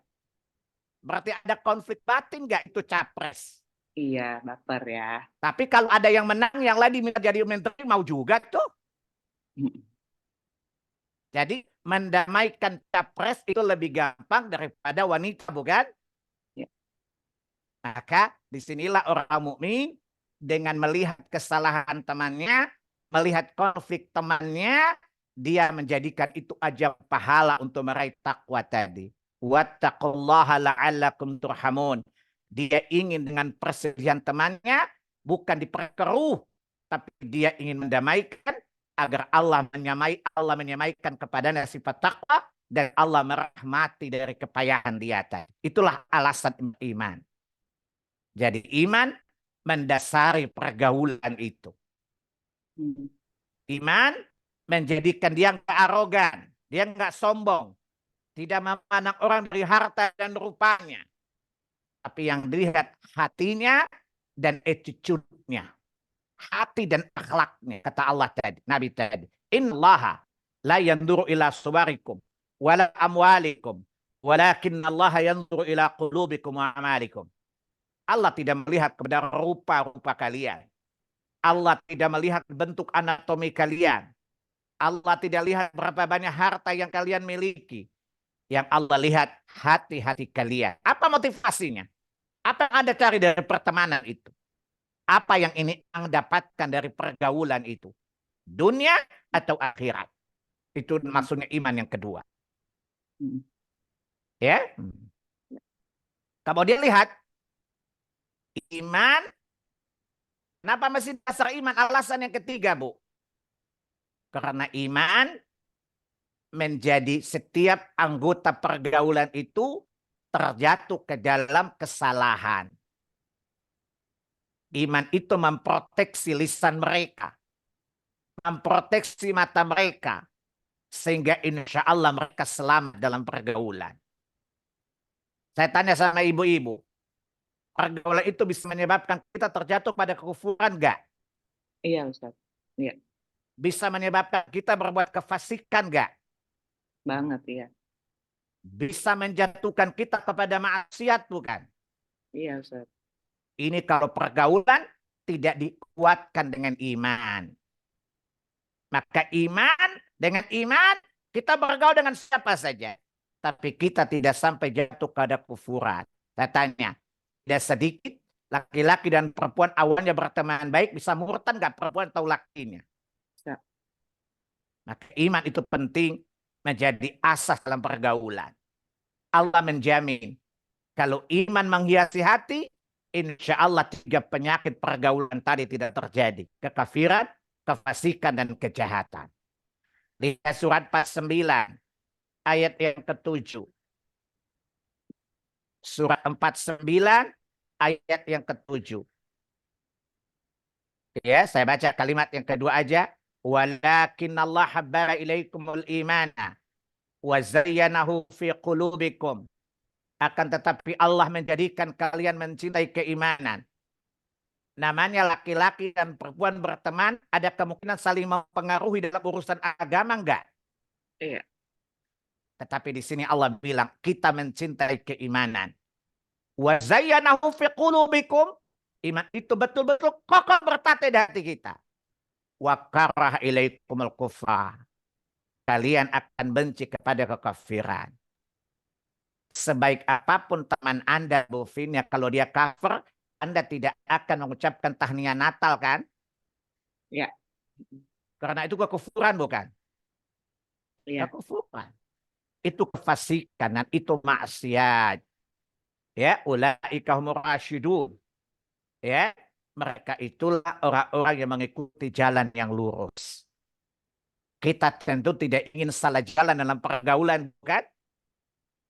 Berarti ada konflik batin nggak itu capres? iya, baper ya. Tapi kalau ada yang menang, yang lain diminta jadi menteri, mau juga tuh. Jadi mendamaikan capres itu lebih gampang daripada wanita, bukan? Ya. Maka disinilah orang mukmin dengan melihat kesalahan temannya, melihat konflik temannya, dia menjadikan itu aja pahala untuk meraih takwa tadi. Wattaqullaha la'allakum turhamun. Dia ingin dengan perselisihan temannya bukan diperkeruh, tapi dia ingin mendamaikan agar Allah menyamaikan kepadanya sifat takwa dan Allah merahmati dari kepayahan dia tadi. Itulah alasan iman. Jadi iman mendasari pergaulan itu. Iman menjadikan dia nggak arogan, dia nggak sombong, tidak memandang orang dari harta dan rupanya, tapi yang dilihat hatinya dan attitude-nya, hati dan akhlaknya. Kata Allah tadi, Nabi tadi, Innallaha la yanzuru ila suwarikum wala amwalikum, walakin Allah yanzuru ila qulubikum wa amalikum. Allah tidak melihat kepada rupa-rupa kalian. Allah tidak melihat bentuk anatomi kalian. Allah tidak lihat berapa banyak harta yang kalian miliki. Yang Allah lihat hati-hati kalian. Apa motivasinya? Apa yang Anda cari dari pertemanan itu? Apa yang ini Anda dapatkan dari pergaulan itu? Dunia atau akhirat? Itu maksudnya iman yang kedua. Ya? Kemudian lihat, iman. Kenapa masih dasar iman? Alasan yang ketiga, Bu. Karena iman menjadi setiap anggota pergaulan itu terjatuh ke dalam kesalahan. Iman itu memproteksi lisan mereka, memproteksi mata mereka, sehingga insya Allah mereka selamat dalam pergaulan. Saya tanya sama ibu-ibu, pergaulan itu bisa menyebabkan kita terjatuh pada kekufuran enggak? Iya, Ustaz. Iya, Bisa menyebabkan kita berbuat kefasikan enggak? banget ya. Bisa menjatuhkan kita kepada maksiat bukan? Iya, Ustaz. Ini kalau pergaulan tidak dikuatkan dengan iman. Maka dengan iman kita bergaul dengan siapa saja. Tapi kita tidak sampai jatuh pada kufuran. Saya tanya, tidak sedikit laki-laki dan perempuan awalnya berteman baik bisa murtad nggak perempuan atau lakinya? Bisa. Maka iman itu penting menjadi asas dalam pergaulan. Allah menjamin kalau iman menghiasi hati, insya Allah 3 penyakit pergaulan tadi tidak terjadi. Kekafiran, kefasikan, dan kejahatan. Lihat surat 49 ayat yang ke-7. Surat 49 ayat yang ke-7. Ya, saya baca kalimat yang kedua aja. Walakin Allah habbara ilaikumul imana wa zayyanahu fi qulubikum. Akan tetapi Allah menjadikan kalian mencintai keimanan. Namanya laki-laki dan perempuan berteman, ada kemungkinan saling mempengaruhi dalam urusan agama enggak? Iya. Tetapi di sini Allah bilang kita mencintai keimanan. Wa zayyanahu fi qulubikum. Iman itu betul-betul kokoh bertata di hati kita. Wa karah ilaikumul kufra. Kalian akan benci kepada kekafiran. Sebaik apapun teman Anda, Bu Fin, ya kalau dia kafir, Anda tidak akan mengucapkan tahniah Natal kan? Iya. Karena itu kekufuran bukan? Iya. Kekufuran. Itu kefasikan dan itu maksiat. Ya, ulaika humur rasyidun. Ya, mereka itulah orang-orang yang mengikuti jalan yang lurus. Kita tentu tidak ingin salah jalan dalam pergaulan, bukan?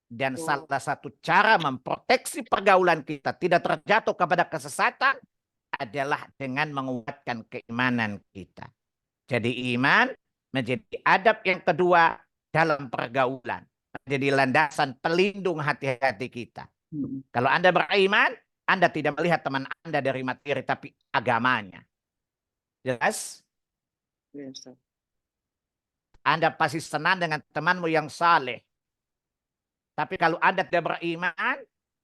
Dan salah satu cara memproteksi pergaulan kita tidak terjatuh kepada kesesatan adalah dengan menguatkan keimanan kita. Jadi iman menjadi adab yang kedua dalam pergaulan. Menjadi landasan pelindung hati-hati kita. Kalau Anda beriman, Anda tidak melihat teman Anda dari materi, tapi agamanya. Jelas? Yes. Anda pasti senang dengan temanmu yang saleh. Tapi kalau Anda tidak beriman,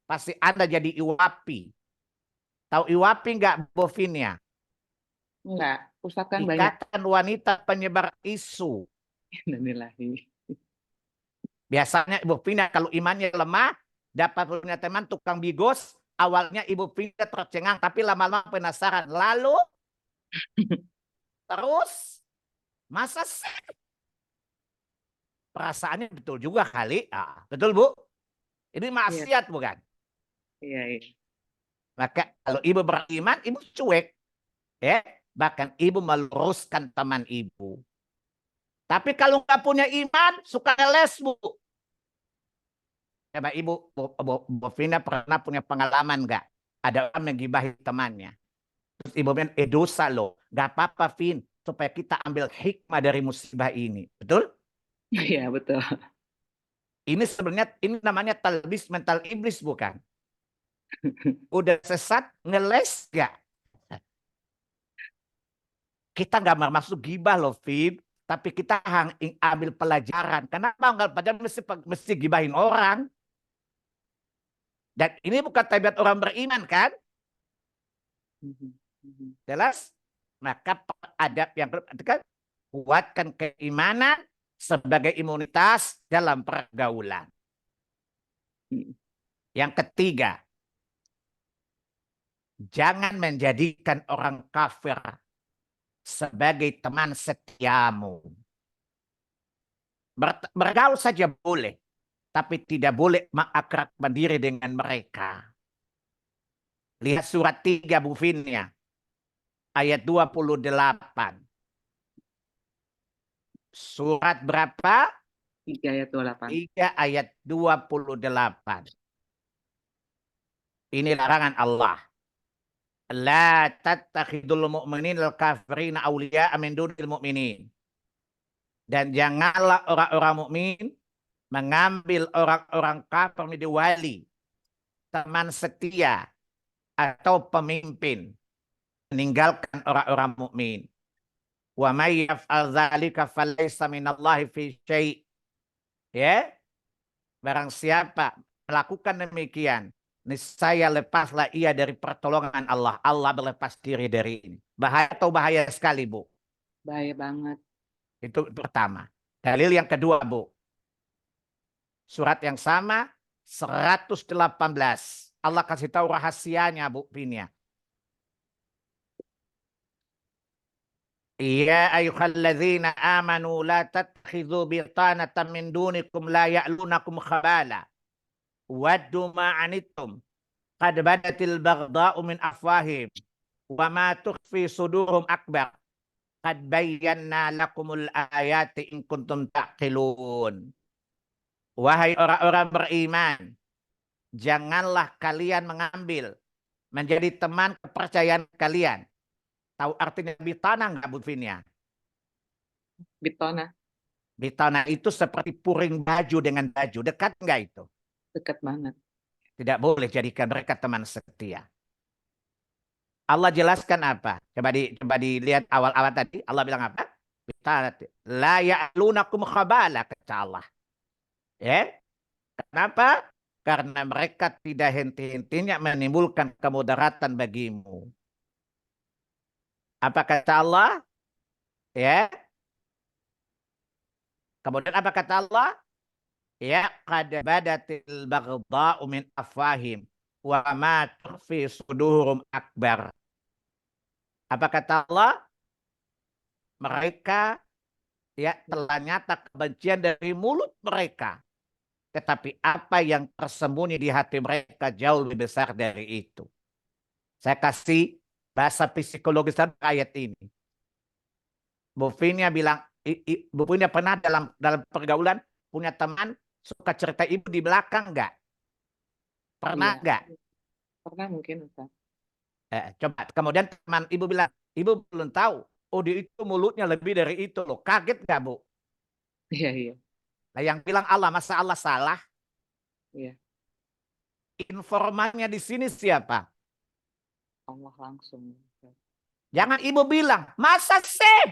pasti Anda jadi iwapi. Tahu iwapi enggak, Bovinia? Enggak, Ustaz kan banyak. Ikatan wanita penyebar isu. Innalillahi. Biasanya Ibu Vina kalau imannya lemah, dapat punya teman tukang bigos, awalnya Ibu Vina tercengang, tapi lama-lama penasaran. Lalu, terus, masa sih? Perasaannya betul juga kali. Ah, betul Bu? Ini Iya. maksiat bukan? Iya, iya. Maka kalau Ibu beriman, Ibu cuek. Ya, bahkan Ibu meluruskan teman Ibu. Tapi kalau nggak punya iman, suka les, Bu. Coba Ibu, Bu Vina pernah punya pengalaman nggak? Ada orang menggibahi temannya. Terus Ibu bilang, dosa loh. Nggak apa-apa, Vin. Supaya kita ambil hikmah dari musibah ini. Betul? Iya, betul. Ini sebenarnya, ini namanya talbis mental iblis, bukan? Udah sesat, ngeles nggak? Kita nggak bermaksud gibah loh, Vin. Tapi kita ambil pelajaran. Kenapa nggak pelajaran mesti gibahin orang? Dan ini bukan tabiat orang beriman, kan? Jelas? Maka adab yang kedua, kuatkan keimanan sebagai imunitas dalam pergaulan. Yang ketiga, jangan menjadikan orang kafir sebagai teman setiamu. Bergaul saja boleh, tapi tidak boleh mengakrabkan diri dengan mereka. Lihat surat 3 Bu Finia, ayat 28. Surat berapa? 3 ayat 28. 3 ayat 28. Ini larangan Allah. La tattakhidul mu'minin al-kafirina awliya'a min dunil mu'minin. Dan janganlah orang-orang mukmin mengambil orang-orang kafir menjadi wali, teman setia atau pemimpin, meninggalkan orang-orang mukmin. Wa may yaf'al dzalika falaysa minallahi fi syai'. Ya, barang siapa melakukan demikian, niscaya lepaslah ia dari pertolongan Allah. Allah berlepas diri dari ini. Bahaya atau bahaya sekali, Bu? Bahaya banget. Itu pertama. Dalil yang kedua, Bu. Surat yang sama, 118. Allah kasih tahu rahasianya, Bu Pinia. Ya ayyuhalladzina amanu la tattakhidhu bitanatan min dunikum la ya'lunakum khabala. Waddu ma'anittum. Qad badatil baghda'u min afwahim. Wa ma tukhfi sudurum akbar. Qad bayyana lakumul ayati in kuntum ta'qilun. Wahai orang-orang beriman, janganlah kalian mengambil menjadi teman kepercayaan kalian. Tahu artinya bitana nggak, Bu Finia? Bitona, Bitana itu seperti puring baju dengan baju. Dekat nggak itu? dekat banget. Tidak boleh jadikan mereka teman setia. Allah jelaskan apa? Coba dilihat awal-awal tadi. Allah bilang apa? Bitana. La ya'lunakum khabala, kata Allah. Ya? Kenapa? Karena mereka tidak henti-hentinya menimbulkan kemudaratan bagimu. Apa kata Allah? Ya. Kemudian apa kata Allah? Ya, qad badatil baghdha'u min afwahim wa ma tukhfi sudurum akbar. Apa kata Allah? Mereka ya telah nyata kebencian dari mulut mereka. Tetapi apa yang tersembunyi di hati mereka jauh lebih besar dari itu. Saya kasih bahasa psikologis ayat ini. Bu Finia bilang, Bu Finia pernah dalam pergaulan punya teman suka cerita ibu di belakang nggak? Pernah Iya, nggak? pernah mungkin Ustaz. Coba. Kemudian teman ibu bilang, ibu belum tahu. Oh, dia itu mulutnya lebih dari itu loh. Kaget nggak, Bu? Iya, iya, Nah, yang bilang Allah, masa Allah salah? iya. Informannya di sini siapa? Allah langsung. Jangan ibu bilang, masa sih?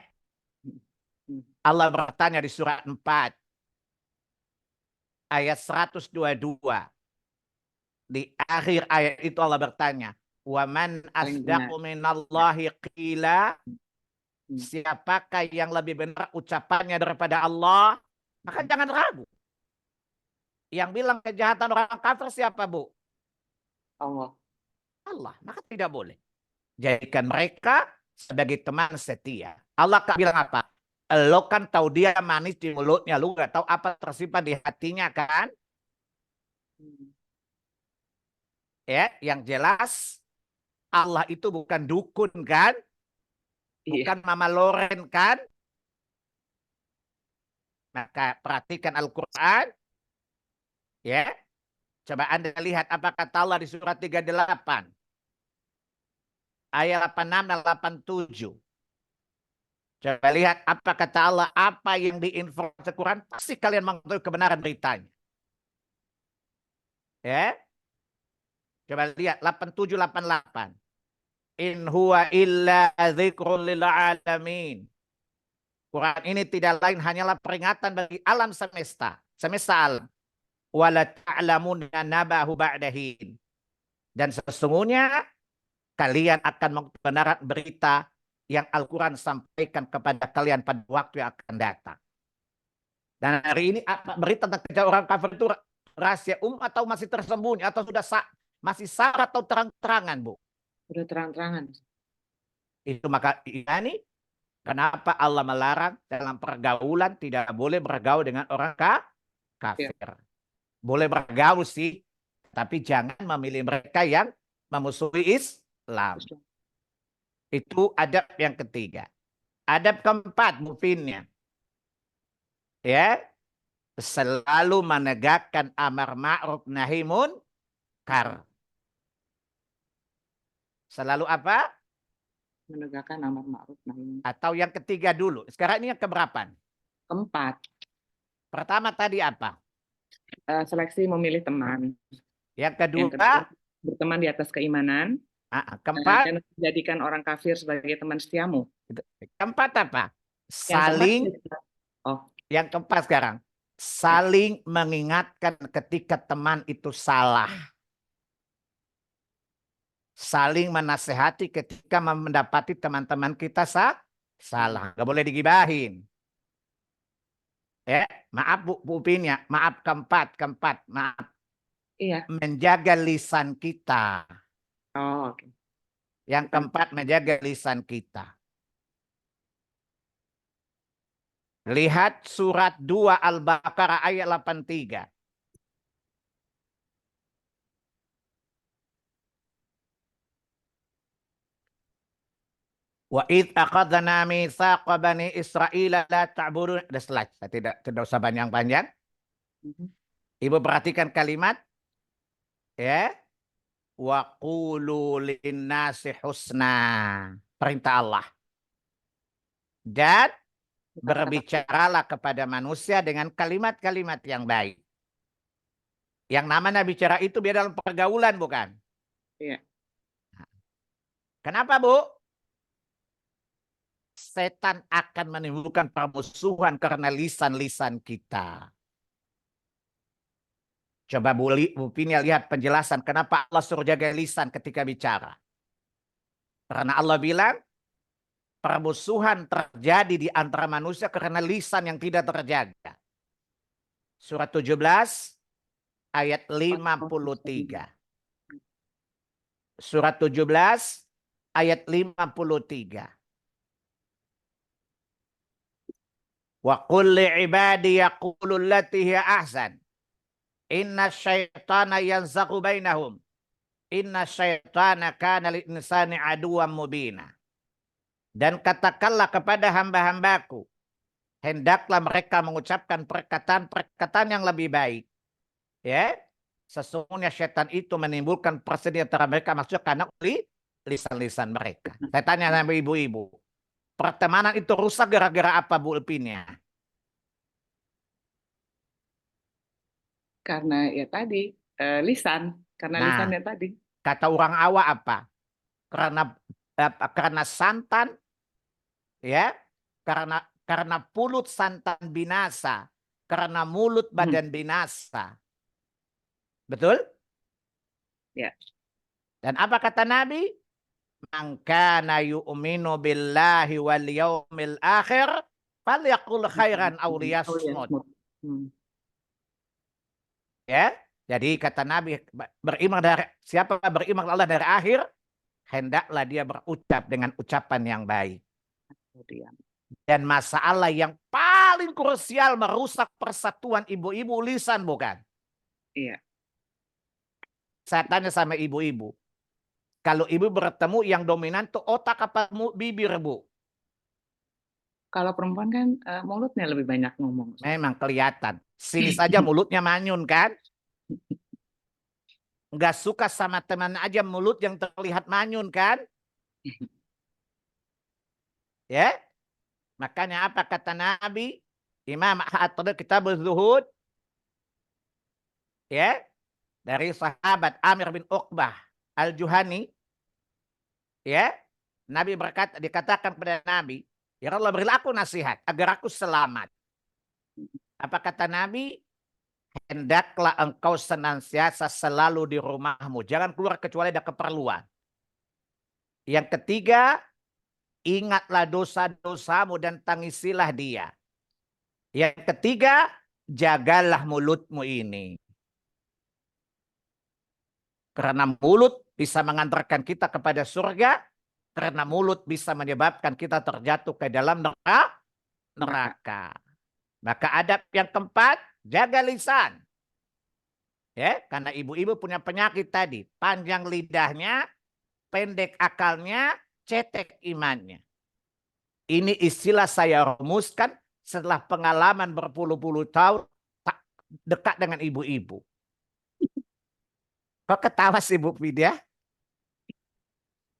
Hmm. Allah bertanya di surat 4 ayat 122. Di akhir ayat itu Allah bertanya, "Wa man Paling benar. asdaqu minallahi qila?" Hmm. Siapakah yang lebih benar ucapannya daripada Allah? Maka jangan ragu. Yang bilang kejahatan orang kafir siapa, Bu? Allah. Allah. Maka tidak boleh. Jadikan mereka sebagai teman setia. Allah bilang apa? Lo kan tahu dia manis di mulutnya, lu gak tahu apa tersimpan di hatinya kan? Hmm. Ya, yang jelas Allah itu bukan dukun kan? Iya, Bukan Mama Loren kan? Maka perhatikan Al-Quran. Ya, coba Anda lihat apa kata Allah di surat 38. Ayat 86 dan 87. Coba lihat apa kata Allah, apa yang diinformasi Quran, pasti kalian mengetahui kebenaran beritanya. Ya. Coba lihat 87 88. In huwa illa dzikrun lil alamin. Quran ini tidak lain hanyalah peringatan bagi alam semesta, semesta alam. Wala ta'lamuna nabahu ba'dahin. Dan sesungguhnya kalian akan mengetahui berita yang Al-Quran sampaikan kepada kalian pada waktu yang akan datang. Dan hari ini berita tentang kejahatan orang kafir itu rahasia atau masih tersembunyi atau sudah masih sar atau terang-terangan, Bu? udah terang-terangan. Itu maka ini kenapa Allah melarang dalam pergaulan tidak boleh bergaul dengan orang Ya. kafir. Boleh bergaul sih, tapi jangan memilih mereka yang memusuhi Islam. Itu adab yang ketiga. Adab keempat, mufidnya. Ya, selalu menegakkan amar ma'ruf nahi munkar. Selalu apa? Menegakkan amar ma'ruf nahi munkar. Atau yang ketiga dulu. Sekarang ini yang keberapa? Keempat, Pertama tadi apa? seleksi memilih teman. Yang Yang kedua, kedua, berteman di atas keimanan. keempat, Dan menjadikan orang kafir sebagai teman setiamu. keempat apa? Yang keempat, Saling, oh, yang keempat sekarang. Saling mengingatkan ketika teman itu salah. Saling menasehati ketika mendapati teman-teman kita salah. Gak boleh digibahin. Ya, maaf Bu Pinya, maaf keempat, maaf. iya. Menjaga lisan kita. Oh, oke. Yang keempat, menjaga lisan kita. Lihat surat 2 Al-Baqarah ayat 83. Wa id aqadna mitsaqa bani Israila la ta'budun. Ada slide, saya tidak usah panjang-panjang. Ibu perhatikan kalimat ya. Wa qulu linnasi husna. Perintah Allah. Dan berbicaralah kepada manusia dengan kalimat-kalimat yang baik. Yang namanya bicara itu biar dalam pergaulan, bukan? Iya. Kenapa, Bu? Setan akan menimbulkan permusuhan karena lisan-lisan kita. Coba Bu Pinia lihat penjelasan kenapa Allah suruh jaga lisan ketika bicara. Karena Allah bilang, permusuhan terjadi di antara manusia karena lisan yang tidak terjaga. Surat 17 ayat 53. Surat 17 ayat 53. Wa qul li ibadi yaqulu allati hiya ahsan. Inna syaitana yanzaghu bainahum. Inna syaitana kana lil insani aduwwan mubina. Dan katakanlah kepada hamba-hambaku, hendaklah mereka mengucapkan perkataan-perkataan yang lebih baik. Ya, sesungguhnya syaitan itu menimbulkan perselisihan antara mereka, maksudnya karena lisan-lisan mereka. Saya tanya sama ibu-ibu, pertemanan itu rusak gara-gara apa, Bu Elpinya? Karena ya tadi, lisan. Karena Nah, lisannya tadi. kata orang awak apa? Karena santan, ya, karena pulut santan binasa, karena mulut badan binasa. Betul? Ya. Dan apa kata Nabi? Man kana yu'minu billahi wal yaumil akhir falyaqul khairan aw liyasmut. Ya. Jadi kata Nabi, siapa beriman Allah dari akhir, hendaklah dia berucap dengan ucapan yang baik. Dan masalah yang paling krusial merusak persatuan ibu-ibu lisan, bukan? Iya. Saya tanya sama ibu-ibu, kalau ibu bertemu yang dominan tuh otak apa bibir, Bu? Kalau perempuan kan mulutnya lebih banyak ngomong. Memang kelihatan. Sini saja mulutnya manyun kan? Nggak suka sama teman aja mulut yang terlihat manyun kan? Ya, makanya apa kata Nabi? Imam At-Tabari Kitab Az-Zuhud, ya, dari sahabat Amir bin Uqbah Al-Juhani, ya, Nabi berkata, dikatakan kepada Nabi, ya Allah berilah aku nasihat agar aku selamat. Apa kata Nabi? Hendaklah engkau senantiasa selalu di rumahmu. Jangan keluar kecuali ada keperluan. Yang ketiga, ingatlah dosa-dosamu dan tangisilah dia. Yang ketiga, jagalah mulutmu ini. Karena mulut bisa mengantarkan kita kepada surga. Karena mulut bisa menyebabkan kita terjatuh ke dalam neraka. Maka adab yang keempat, jaga lisan. Ya, karena ibu-ibu punya penyakit tadi, panjang lidahnya, pendek akalnya, cetek imannya. Ini istilah saya rumuskan setelah pengalaman berpuluh-puluh tahun dekat dengan ibu-ibu. Kok ketawa sih Bu Vidya?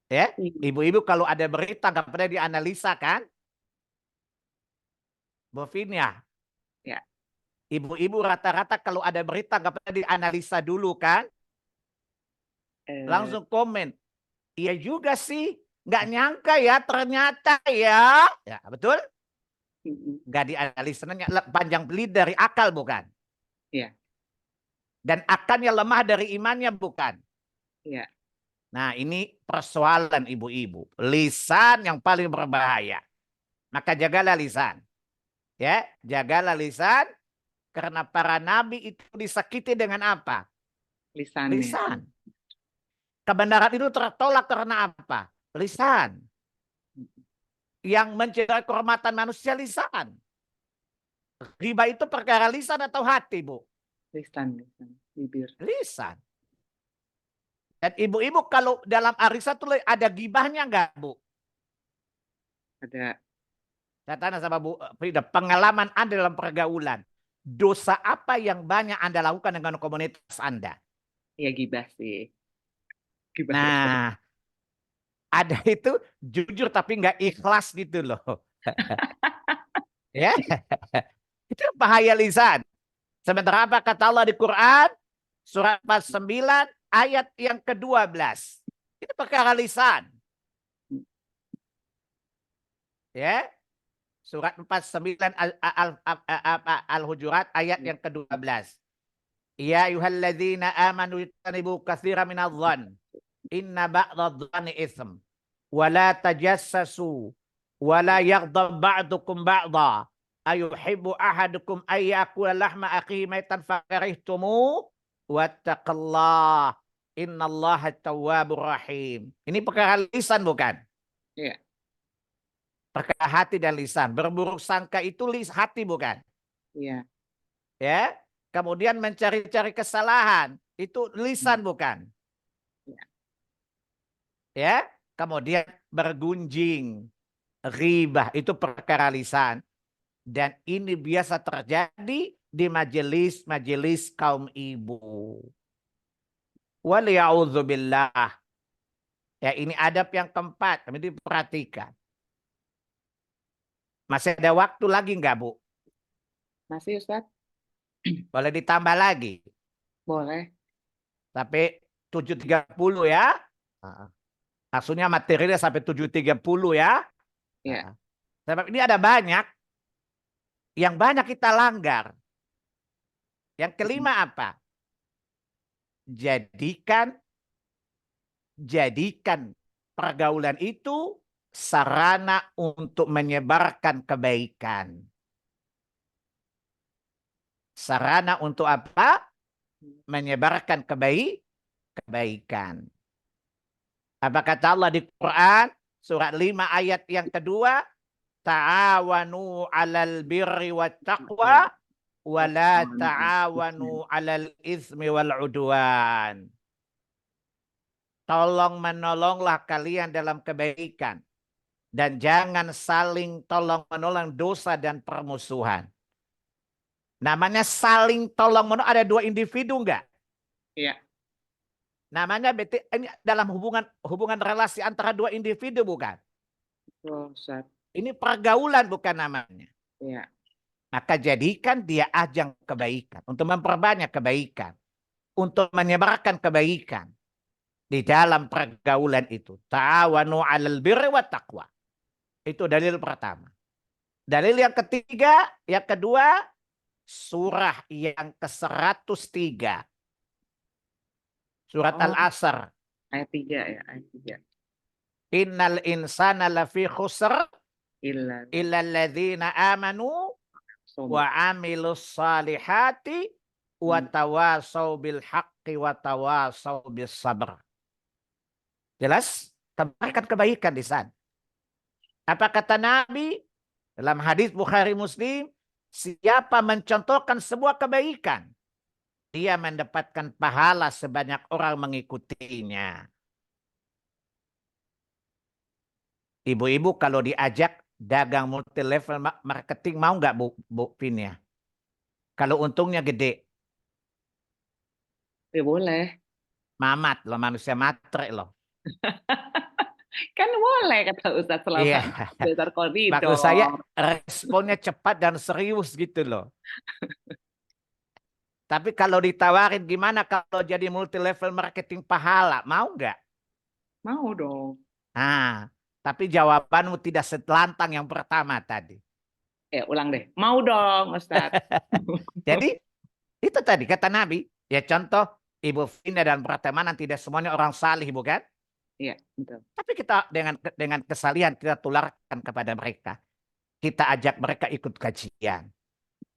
Ya, Iya. ibu-ibu kalau ada berita nggak pernah dianalisa kan? Bu Vidya, Ya. ibu-ibu rata-rata kalau ada berita nggak pernah dianalisa dulu kan? Eh, Langsung komen. Iya juga sih, nggak nyangka ya ternyata ya. Ya betul? mm-mm. Nggak dianalisa, panjang beli dari akal bukan? Iya. Dan akalnya lemah dari imannya bukan? Iya. Nah ini persoalan ibu-ibu. Lisan yang paling berbahaya. Maka jagalah lisan. Ya, jagalah lisan karena para nabi itu disakiti dengan apa? Lisannya. Lisan. Kebenaran itu tertolak karena apa? Lisan. Yang mencederai kehormatan manusia lisan. Riba itu perkara lisan atau hati, Bu? Lisan. Bibir. Lisan. Dan ibu-ibu kalau dalam arisan tuh ada gibahnya enggak, Bu? Ada. Saya tanya sama Bu Frida, pengalaman Anda dalam pergaulan. Dosa apa yang banyak Anda lakukan dengan komunitas Anda? Ya gibah sih. Gibah terus. Nah, ada itu jujur tapi nggak ikhlas gitu loh. Ya, itu bahaya lisan. Sementara apa kata Allah di Quran? Surat 49 ayat yang ke-12. Itu perkara lisan. Ya, surat 49 Al-Hujurat ayat yang ke-12. Ya ayyuhalladzina amanu ijtanibu katsiran minadh-dhann. Inna ba'dadh-dhanni itsm. Wa la tajassasu wa la yaghdab ba'dukum ba'dha. Ayuhibbu ahadukum ay ya'kula lahma akhihi maitan fakarihtumu. Wattaqallah. Innallaha tawwabur rahim. Ini perkara lisan bukan? Iya. Perkara hati dan lisan. Berburuk sangka itu hati bukan? Iya. Ya. Kemudian mencari-cari kesalahan. Itu lisan bukan? Iya. Ya. Kemudian bergunjing. Ribah itu perkara lisan. Dan ini biasa terjadi di majelis-majelis kaum ibu. Waliya'udzubillah. Ya ini adab yang keempat. Kami diperhatikan. Masih ada waktu lagi enggak, Bu? Masih Ustadz? Boleh ditambah lagi. Boleh. Sampai 7.30 ya. Maksudnya materinya sampai 7.30 ya. Iya. Sebab ini ada banyak. Yang banyak kita langgar. Yang kelima apa? Jadikan pergaulan itu sarana untuk menyebarkan kebaikan. Sarana untuk apa? Menyebarkan kebaikan. Apa kata Allah di Quran? Surat 5 ayat yang kedua. Ta'awanu 'alal birri wat taqwa wa la ta'awanu 'alal itsmi wal 'udwan. Tolong menolonglah kalian dalam kebaikan dan jangan saling tolong menolong dosa dan permusuhan. Namanya saling tolong menolong ada dua individu enggak? Iya. Namanya ini dalam hubungan relasi antara dua individu bukan? Betul, Ustadz. Ini pergaulan bukan namanya. Iya. Maka jadikan dia ajang kebaikan untuk memperbanyak kebaikan, untuk menyebarkan kebaikan di dalam pergaulan itu. Ta'awanu 'alal birri wat taqwa. Itu dalil pertama. Dalil yang ketiga, yang kedua, surah yang ke-103. Surat Oh, Al-Asr. ayat 3 ya, ayat 3. Innal insana lafi khusr Illa illa alladzina amanu wa som. amilus salihati wa Hmm. tawasau bil haqqi wa tawasau bis sabr. Jelas? Tebarkan kebaikan di sana. Apa kata Nabi dalam hadis Bukhari Muslim? Siapa mencontohkan sebuah kebaikan dia mendapatkan pahala sebanyak orang mengikutinya. Ibu-ibu kalau diajak dagang multi level marketing mau nggak Bu Vin ya? Kalau untungnya gede, Ya boleh. mamat loh, manusia matre loh. Kan boleh kata Ustadz selama Iya, dasar maksud saya koridor. responnya cepat dan serius gitu loh. Tapi kalau ditawarin gimana kalau jadi multi level marketing pahala, mau nggak? Mau dong. Nah, tapi jawabanmu tidak setelantang yang pertama tadi. Ulang deh. Mau dong, Ustadz. Jadi itu tadi kata Nabi, ya contoh Ibu Vina dan Pratamanan tidak semuanya orang salih bukan? Iya, betul. Tapi kita dengan kesalihan kita tularkan kepada mereka. Kita ajak mereka ikut kajian.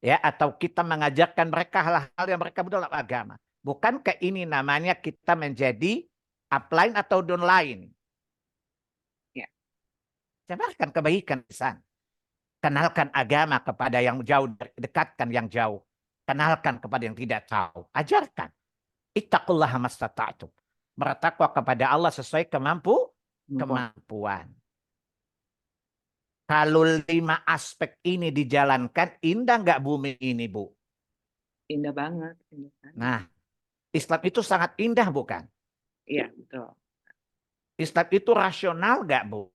Ya, atau kita mengajarkan mereka hal-hal yang mereka butuh dalam agama. Bukankah ini namanya kita menjadi upline atau downline? Ya, Sebarkan kebaikan di sana. Kenalkan agama kepada yang jauh, dekatkan yang jauh. Kenalkan kepada yang tidak tahu. Ajarkan. Ittaqullaha mastata'tum. Bertakwa kepada Allah sesuai kemampuan. Kalau 5 aspek ini dijalankan, indah nggak bumi ini, Bu? indah banget. Indah banget. Nah, Islam itu sangat indah, bukan? Iya, betul. Islam itu rasional nggak, Bu?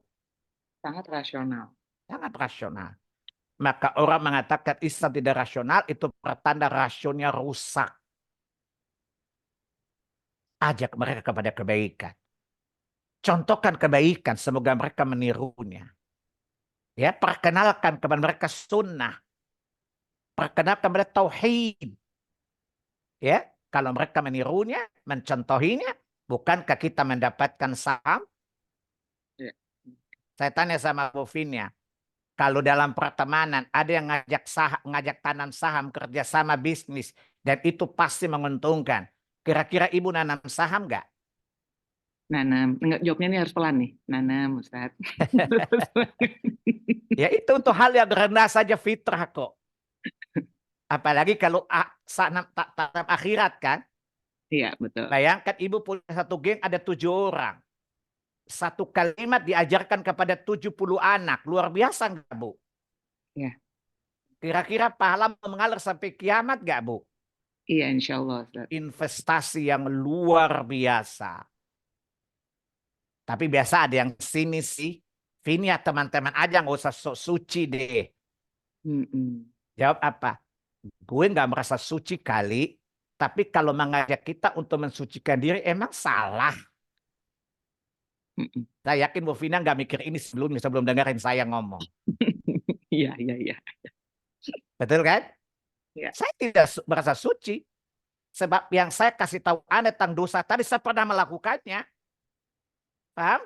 Sangat rasional. Sangat rasional. Maka orang mengatakan Islam tidak rasional, itu pertanda rasionya rusak. Ajak mereka kepada kebaikan. Contohkan kebaikan, semoga mereka menirunya. Ya, perkenalkan kepada mereka sunnah. Perkenalkan mereka tauhid. Ya, kalau mereka menirunya, mencontohinya, bukankah kita mendapatkan saham? Iya. Saya tanya sama Bu Vin ya, kalau dalam pertemanan ada yang ngajak tanam saham, kerjasama bisnis, dan itu pasti menguntungkan. Kira-kira ibu nanam saham nggak? Nanam. Enggak, jawabnya ini harus pelan nih. Nanam, Ustadz. Ya itu untuk hal yang rendah saja fitrah kok. Apalagi kalau tanam akhirat kan. Iya, betul. Bayangkan ibu punya satu geng ada 7 orang. Satu kalimat diajarkan kepada 70 anak. Luar biasa nggak, Bu? Iya. Kira-kira pahala mengalir sampai kiamat nggak, Bu? Iya, insya Allah, Ustadz. Investasi yang luar biasa. Tapi biasa ada yang sini sih. Vini ya teman-teman aja nggak usah sok suci deh. Mm-mm. Jawab apa? Gue nggak merasa suci kali. Tapi kalau mengajak kita untuk mensucikan diri emang salah. Mm-mm. Saya yakin Bu Vina nggak mikir ini sebelum dengerin saya ngomong. Iya, iya, iya. Betul kan? Iya. Saya tidak merasa suci. Sebab yang saya kasih tahu Anda tentang dosa tadi saya pernah melakukannya. Paham?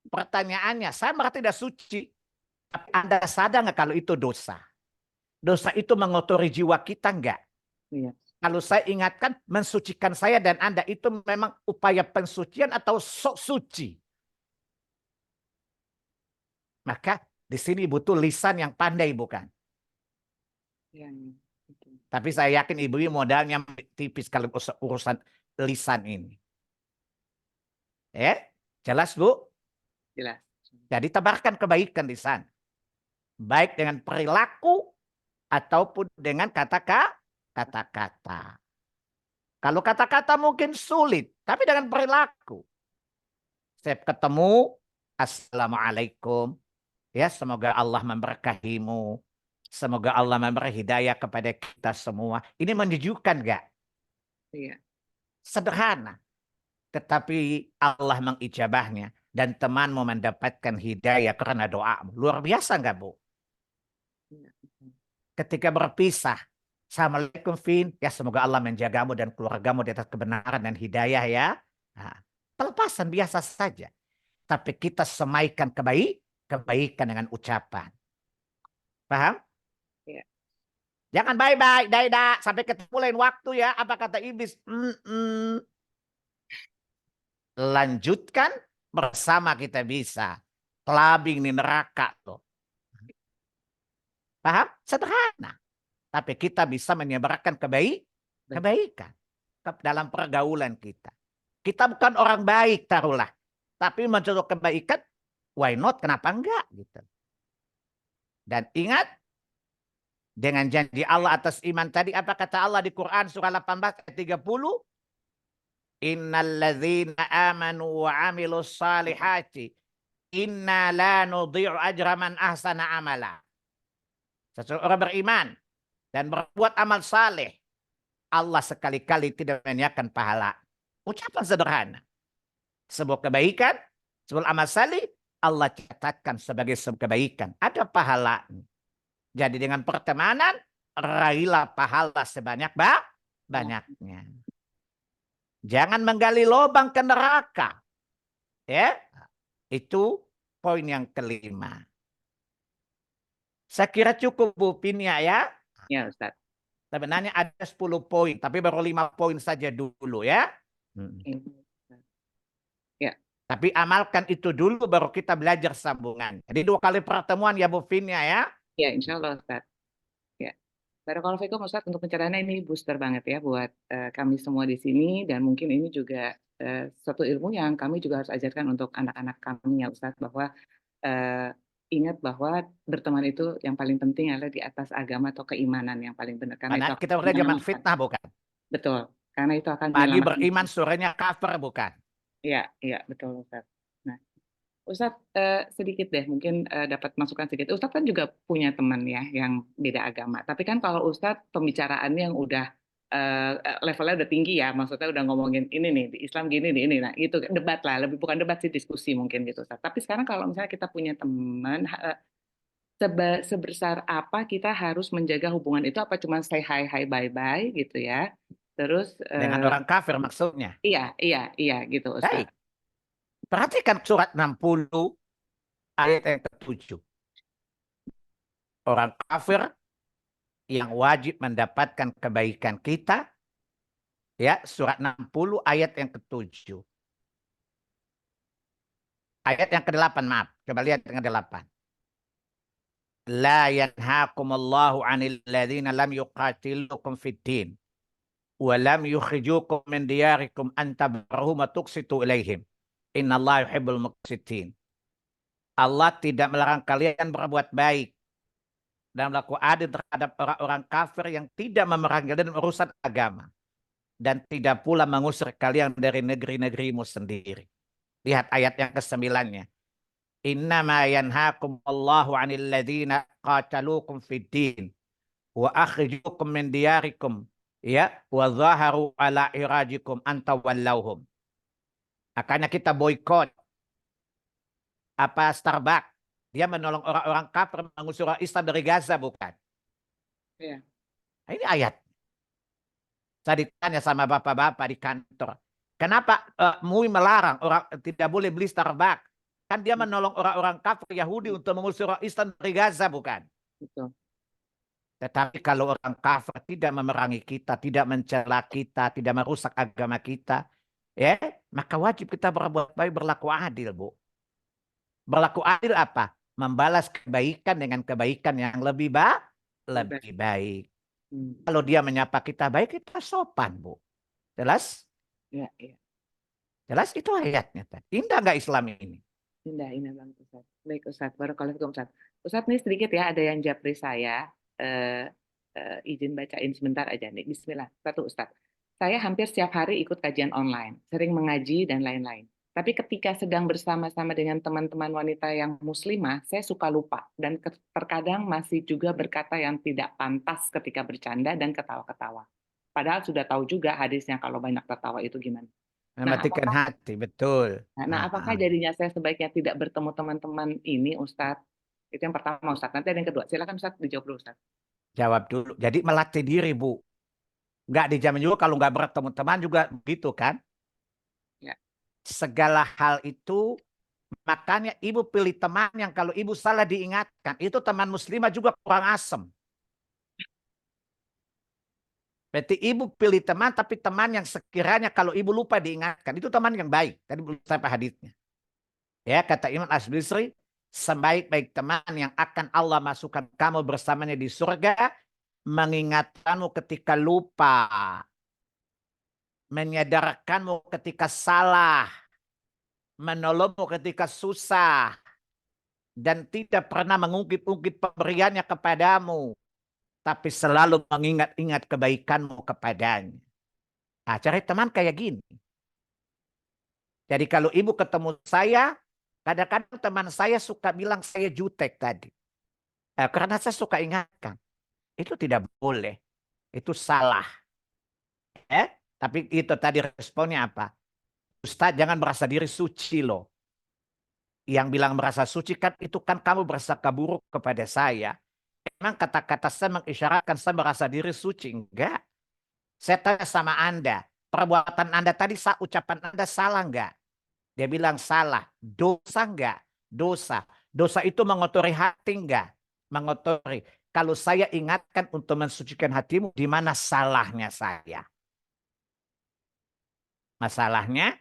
Pertanyaannya, saya merasa tidak suci. Tapi Anda sadar nggak kalau itu dosa? Dosa itu mengotori jiwa kita nggak? Iya. Kalau saya ingatkan, mensucikan saya dan Anda itu memang upaya pensucian atau sok suci. Maka di sini butuh lisan yang pandai bukan? Iya, iya. Betul. Tapi saya yakin ibu modalnya tipis kalau urusan lisan ini. Jelas Bu? Jelas. Jadi tebarkan kebaikan di sana. Baik dengan perilaku ataupun dengan kata-kata. Kalau kata-kata mungkin sulit, tapi dengan perilaku. Saya ketemu, Assalamualaikum. Ya, semoga Allah memberkahimu. Semoga Allah memberi hidayah kepada kita semua. Ini menunjukkan nggak? Iya. Sederhana. Tetapi Allah mengijabahnya. Dan temanmu mendapatkan hidayah karena doamu. Luar biasa nggak, Bu? Iya, betul. Ketika berpisah. Assalamualaikum, Vin. Ya, semoga Allah menjagamu dan keluargamu di atas kebenaran dan hidayah ya. Nah, pelepasan biasa saja. Tapi kita semaikan kebaikan dengan ucapan. Paham? Iya. Jangan bye-bye, dadah, sampai ketemu lain waktu ya. Apa kata iblis? Lanjutkan bersama kita bisa. Kelabing di neraka tuh. Paham? Sederhana. Tapi kita bisa menyebarkan kebaikan. dalam pergaulan kita. Kita bukan orang baik, taruhlah. Tapi mencontoh kebaikan, why not? Kenapa enggak? Gitu. Dan ingat, dengan janji Allah atas iman tadi, apa kata Allah di Quran surah 18 ayat 30? Innalladzina amanu wa amilus salihati inna la nudhi'u ajra man ahsana amala. Seseorang beriman dan berbuat amal saleh, Allah sekali-kali tidak menyanyiakan pahala. Ucapan sederhana. Sebuah kebaikan, sebuah amal saleh, Allah catatkan sebagai sebuah kebaikan. Ada pahala. Jadi dengan pertemanan, raihlah pahala banyaknya. Jangan menggali lubang ke neraka. Ya, itu poin yang kelima. Saya kira cukup Bu Pinia ya. Ya Ustaz. Sebenarnya ada 10 poin, tapi baru 5 poin saja dulu ya. Ya. Tapi amalkan itu dulu baru kita belajar sambungan. Jadi 2 kali pertemuan ya Bu Pinia ya. Ya, insya Allah Ustaz. Ya. Barakallahu fikum Ustaz, untuk pencerahannya ini booster banget ya buat kami semua di sini, dan mungkin ini juga suatu ilmu yang kami juga harus ajarkan untuk anak-anak kami ya Ustaz, bahwa ingat bahwa berteman itu yang paling penting adalah di atas agama atau keimanan yang paling benar, karena itu Karena akan kita berada zaman menyelamatkan. fitnah bukan? Betul, karena itu akan Pagi menyelamatkan. beriman, sorenya kafir bukan? Iya, betul Ustaz. Nah, Ustaz, sedikit deh mungkin dapat masukan sedikit. Ustaz kan juga punya teman ya yang beda agama. Tapi kan kalau Ustaz pembicaraannya yang udah levelnya udah tinggi ya, maksudnya udah ngomongin ini nih di Islam gini nih ini, nah itu debat lah, lebih bukan debat sih, diskusi mungkin gitu Ustaz. Tapi sekarang kalau misalnya kita punya teman, sebesar apa kita harus menjaga hubungan itu? Apa cuma say hi hi bye bye gitu ya? Terus Dengan orang kafir maksudnya. iya gitu Ustaz. Baik. Perhatikan surat 60 ayat yang ke-7. Orang kafir yang wajib mendapatkan kebaikan kita, ya, surat 60 ayat yang ke-7. Ayat yang ke-8, maaf. Coba lihat yang ke-8. La yanhaakumullahu 'anil ladzina lam yuqatilukum fid din wa lam yukhrijukum min diyarikum an tabarruhum wa tuqsitu ilaihim. Innallaha yuhibbul muqsitin. Allah tidak melarang kalian berbuat baik dan berlaku adil terhadap orang-orang kafir yang tidak memerangi dan urusan agama, dan tidak pula mengusir kalian dari negeri-negerimu sendiri. Lihat ayat yang ke-9-nya. Innama yanhaakum Allahu 'anil ladzina qataluukum fid din wa akhrijukum min diyarikum ya wa zaharu ala irajikum an tawallauhum. Makanya kita boykot Starbucks. Dia menolong orang-orang kafir mengusir orang Islam dari Gaza bukan? Iya. Nah, ini ayat. Saya ditanya sama bapak-bapak di kantor, kenapa MUI melarang orang tidak boleh beli Starbucks? Kan dia menolong orang-orang kafir Yahudi untuk mengusir orang Islam dari Gaza bukan? Betul. Tetapi kalau orang kafir tidak memerangi kita, tidak mencela kita, tidak merusak agama kita, ya, maka wajib kita berbuat baik, berlaku adil, Bu. Berlaku adil apa? Membalas kebaikan dengan kebaikan yang lebih baik. Kalau dia menyapa kita baik, kita sopan, Bu. Jelas? Iya. Jelas itu ayatnya. Indah nggak Islam ini? Indah banget Ustaz. Baik Ustaz, barakallahu fikum Ustaz. Ustaz nih sedikit ya, ada yang japri saya. Izin bacain sebentar aja nih. Bismillah. Satu Ustaz. Saya hampir setiap hari ikut kajian online, sering mengaji dan lain-lain. Tapi ketika sedang bersama-sama dengan teman-teman wanita yang muslimah, saya suka lupa dan terkadang masih juga berkata yang tidak pantas ketika bercanda dan ketawa-ketawa. Padahal sudah tahu juga hadisnya kalau banyak tertawa itu gimana. Mematikan hati, betul. Apakah jadinya saya sebaiknya tidak bertemu teman-teman ini, Ustadz? Itu yang pertama, Ustadz. Nanti ada yang kedua. Silakan, Ustadz, dijawab dulu, Ustadz. Jawab dulu. Jadi melatih diri, Bu. Nggak dijamin juga kalau nggak bertemu teman juga begitu kan? Ya. Segala hal itu, makanya ibu pilih teman yang kalau ibu salah diingatkan. Itu teman muslimah juga kurang asem. Berarti ibu pilih teman, tapi teman yang sekiranya kalau ibu lupa diingatkan. Itu teman yang baik. Tadi belum sampai hadisnya. Ya, kata Imam Asy-Bisri, sebaik-baik teman yang akan Allah masukkan kamu bersamanya di surga, mengingatkanmu ketika lupa. menyadarkanmu ketika salah, menolongmu ketika susah, dan tidak pernah mengungkit-ungkit pemberiannya kepadamu, tapi selalu mengingat-ingat kebaikanmu kepadanya. Nah, cari teman kayak gini. Jadi kalau ibu ketemu saya, kadang-kadang teman saya suka bilang saya jutek tadi. Karena saya suka ingatkan. Itu tidak boleh. Itu salah. Tapi itu tadi responnya apa? Ustadz jangan merasa diri suci loh. Yang bilang merasa suci kan itu kan kamu bersangka buruk kepada saya. Memang kata-kata saya mengisyaratkan saya merasa diri suci. Enggak. Saya tanya sama Anda. Perbuatan Anda tadi, ucapan Anda salah enggak? Dia bilang salah. Dosa enggak? Dosa. Dosa itu mengotori hati enggak? Mengotori. Kalau saya ingatkan untuk mensucikan hatimu, di mana salahnya saya? Masalahnya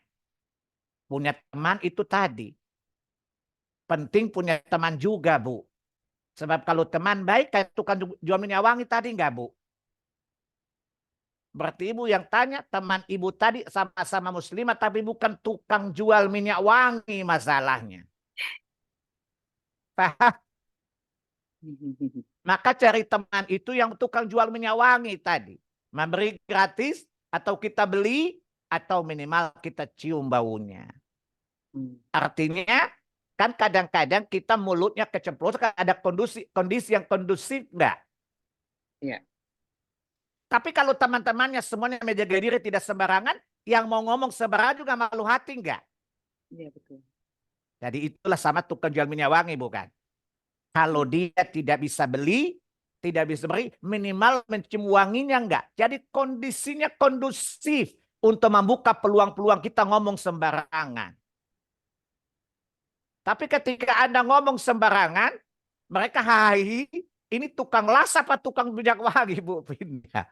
punya teman itu tadi. Penting punya teman juga, Bu. Sebab kalau teman baik kayak tukang jual minyak wangi tadi enggak, Bu? Berarti ibu yang tanya, teman ibu tadi sama-sama muslimah tapi bukan tukang jual minyak wangi masalahnya. Paham? Maka cari teman itu yang tukang jual minyak wangi tadi. Memberi gratis atau kita beli atau minimal kita cium baunya. Artinya kan kadang-kadang kita mulutnya keceplosan, ada kondisi yang kondusif enggak? Iya. Tapi kalau teman-temannya semuanya menjaga diri tidak sembarangan, yang mau ngomong sembarangan juga malu hati enggak? Iya, betul. Jadi itulah sama tukang jual minyak wangi, bukan? Kalau dia tidak bisa beli, tidak bisa beri, minimal mencium wanginya enggak. Jadi kondisinya kondusif untuk membuka peluang-peluang kita ngomong sembarangan. Tapi ketika Anda ngomong sembarangan, mereka hai, ini tukang las apa tukang minyak wangi, Bu Pindah.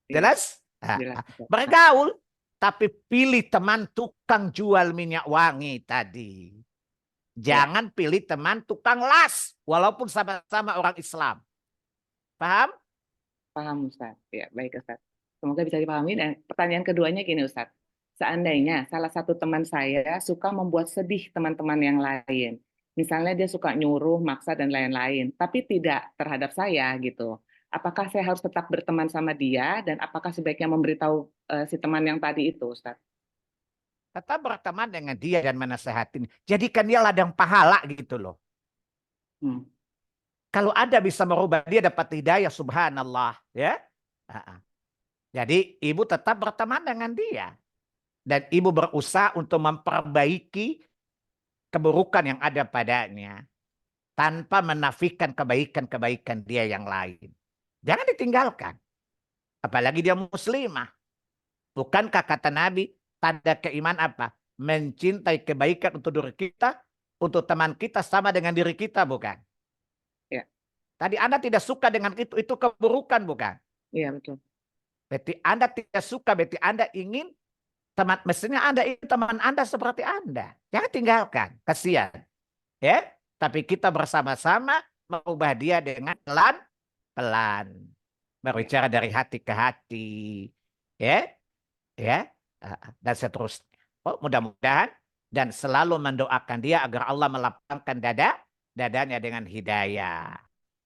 Jelas? Jelas. Bergaul, tapi pilih teman tukang jual minyak wangi tadi. Jangan pilih teman tukang las, walaupun sama-sama orang Islam. Paham? Paham, Ustaz. Ya, baik, Ustaz. Semoga bisa dipahami. Dan pertanyaan keduanya gini, Ustaz. Seandainya salah satu teman saya suka membuat sedih teman-teman yang lain. Misalnya dia suka nyuruh, maksa, dan lain-lain. Tapi tidak terhadap saya gitu. Apakah saya harus tetap berteman sama dia? Dan apakah sebaiknya memberitahu si teman yang tadi itu, Ustaz? Tetap berteman dengan dia dan menasehatin. Jadikan dia ladang pahala gitu loh. Kalau Anda bisa merubah dia dapat hidayah, subhanallah. Ya. Jadi ibu tetap berteman dengan dia. Dan ibu berusaha untuk memperbaiki keburukan yang ada padanya. Tanpa menafikan kebaikan-kebaikan dia yang lain. Jangan ditinggalkan. Apalagi dia muslimah. Bukankah kata Nabi, tanda keimanan apa? Mencintai kebaikan untuk diri kita, untuk teman kita sama dengan diri kita, bukan? Ya. Tadi Anda tidak suka dengan itu keburukan, bukan? Iya, betul. Berarti Anda tidak suka, berarti Anda ingin teman, mestinya Anda ingin teman Anda seperti Anda. Jangan tinggalkan, kasihan. Ya, tapi kita bersama-sama mengubah dia dengan pelan-pelan. Berbicara dari hati ke hati. Ya, dan seterusnya. Mudah-mudahan dan selalu mendoakan dia agar Allah melapangkan dadanya dengan hidayah.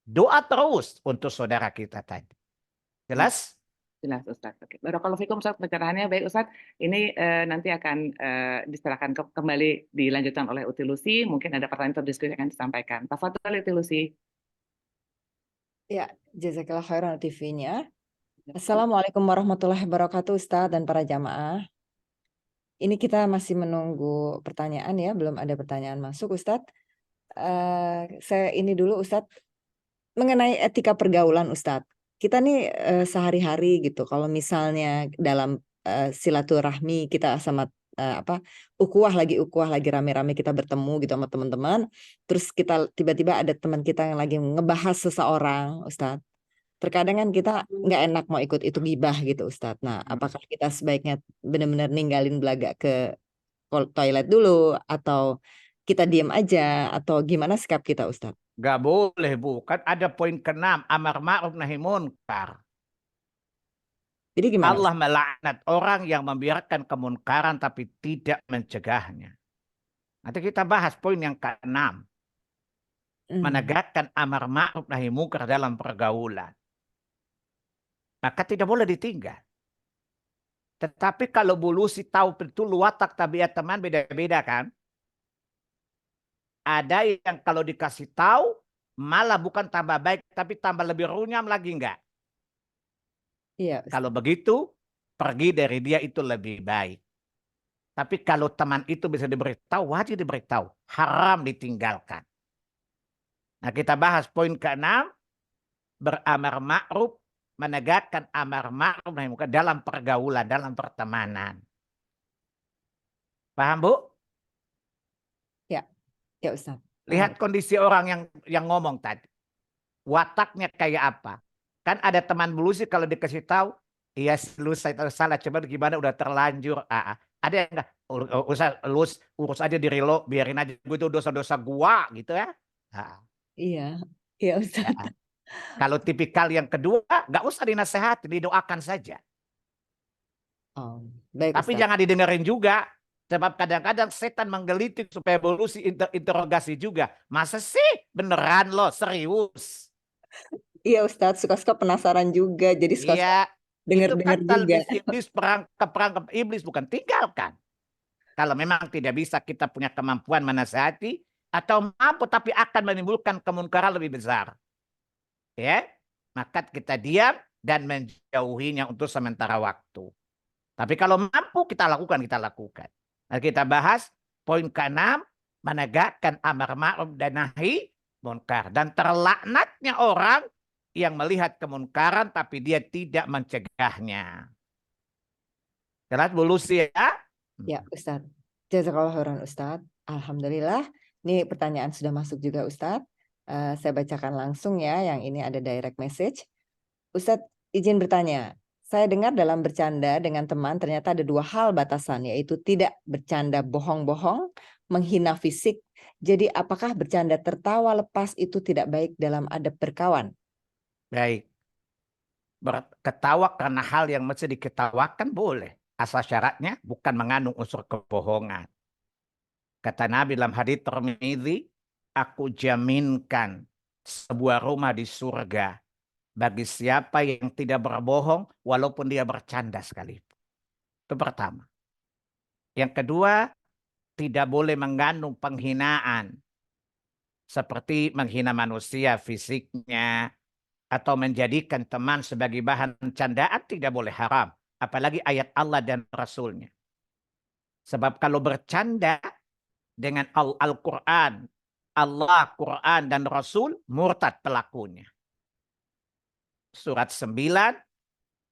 Doa terus untuk saudara kita tadi. Jelas? Jelas, Ustaz. Oke. Barakallahu fikum, Ustaz, pencerahannya. Baik, Ustaz. Ini nanti akan diserahkan kembali dilanjutkan oleh Uti Lucy. Mungkin ada pertanyaan atau diskusi yang akan disampaikan. Tafadhol, Uti Lucy. Ya, jazakallah khairan TV-nya. Assalamualaikum warahmatullahi wabarakatuh, Ustaz dan para jamaah. Ini kita masih menunggu pertanyaan ya, belum ada pertanyaan masuk, Ustadz. Saya ini dulu, Ustadz, mengenai etika pergaulan, Ustadz. Kita nih sehari-hari gitu, kalau misalnya dalam silaturahmi kita sama ukuah lagi rame-rame kita bertemu gitu sama teman-teman, terus kita tiba-tiba ada teman kita yang lagi ngebahas seseorang, Ustadz. Terkadang kan kita nggak enak mau ikut itu gibah gitu, Ustadz. Nah, apakah kita sebaiknya benar-benar ninggalin belaga ke toilet dulu, atau kita diam aja, atau gimana sikap kita, Ustadz? Gak boleh, Bu. Kan ada poin ke-6, amar ma'ruf nahi munkar. Jadi gimana, Allah Ustaz? melaknat orang yang membiarkan kemunkaran tapi tidak mencegahnya. Nanti kita bahas poin yang ke-6. Menegakkan amar ma'ruf nahi munkar dalam pergaulan. Maka tidak boleh ditinggal. Tetapi kalau bulusi tahu betul watak tabiat teman beda-beda kan. Ada yang kalau dikasih tahu malah bukan tambah baik tapi tambah lebih runyam lagi enggak. Iya, Ustaz. Kalau begitu pergi dari dia itu lebih baik. Tapi kalau teman itu bisa diberitahu, wajib diberitahu. Haram ditinggalkan. Nah kita bahas poin ke-6. Beramar ma'ruf, menegakkan amar ma'ruf nahi munkar dalam pergaulan, dalam pertemanan. Paham, Bu? Ya, ya Ustaz. Lihat kondisi orang yang ngomong tadi. Wataknya kayak apa? Kan ada teman bulusi kalau dikasih tahu, iya lu saya salah, coba gimana udah terlanjur. Ada yang enggak, urus aja diri lo, biarin aja gue itu dosa-dosa gua gitu ya. Iya, iya Ustaz. Kalau tipikal yang kedua, nggak usah dinasehati, didoakan saja. Oh, baik Tapi Ustaz. jangan didengerin juga. Sebab kadang-kadang setan menggelitik supaya bolusi interogasi juga. Masa sih beneran lo serius? Iya Ustaz, suka-suka penasaran juga, jadi suka-suka Iya, itu dengar-dengar kan juga. talbis iblis, perangkap iblis, bukan tinggalkan. Kalau memang tidak bisa kita punya kemampuan menasihati atau mampu tapi akan menimbulkan kemunkaran lebih besar. Ya, maka kita diam dan menjauhinya untuk sementara waktu. Tapi kalau mampu kita lakukan, kita lakukan. Nah, kita bahas poin ke-6, menegakkan amar ma'ruf dan nahi munkar. Dan terlaknatnya orang yang melihat kemunkaran tapi dia tidak mencegahnya. Jelas Bu Lucy ya? Ya Ustaz. Jazakallah khairan Ustaz. Alhamdulillah. Ini pertanyaan sudah masuk juga Ustaz. Saya bacakan langsung ya, yang ini ada direct message. Ustadz izin bertanya, saya dengar dalam bercanda dengan teman ternyata ada 2 hal batasan, yaitu tidak bercanda bohong-bohong, menghina fisik. Jadi apakah bercanda tertawa lepas itu tidak baik dalam adab berkawan? Baik. Ketawa karena hal yang mesti diketawakan boleh. Asal syaratnya bukan mengandung unsur kebohongan. Kata Nabi dalam hadits Tirmidzi, aku jaminkan sebuah rumah di surga bagi siapa yang tidak berbohong walaupun dia bercanda sekalipun. Itu pertama. Yang kedua, tidak boleh mengandung penghinaan. Seperti menghina manusia fisiknya atau menjadikan teman sebagai bahan candaan tidak boleh, haram. Apalagi ayat Allah dan Rasulnya. Sebab kalau bercanda dengan Al-Quran, Allah, Quran, dan Rasul, murtad pelakunya. Surat 9,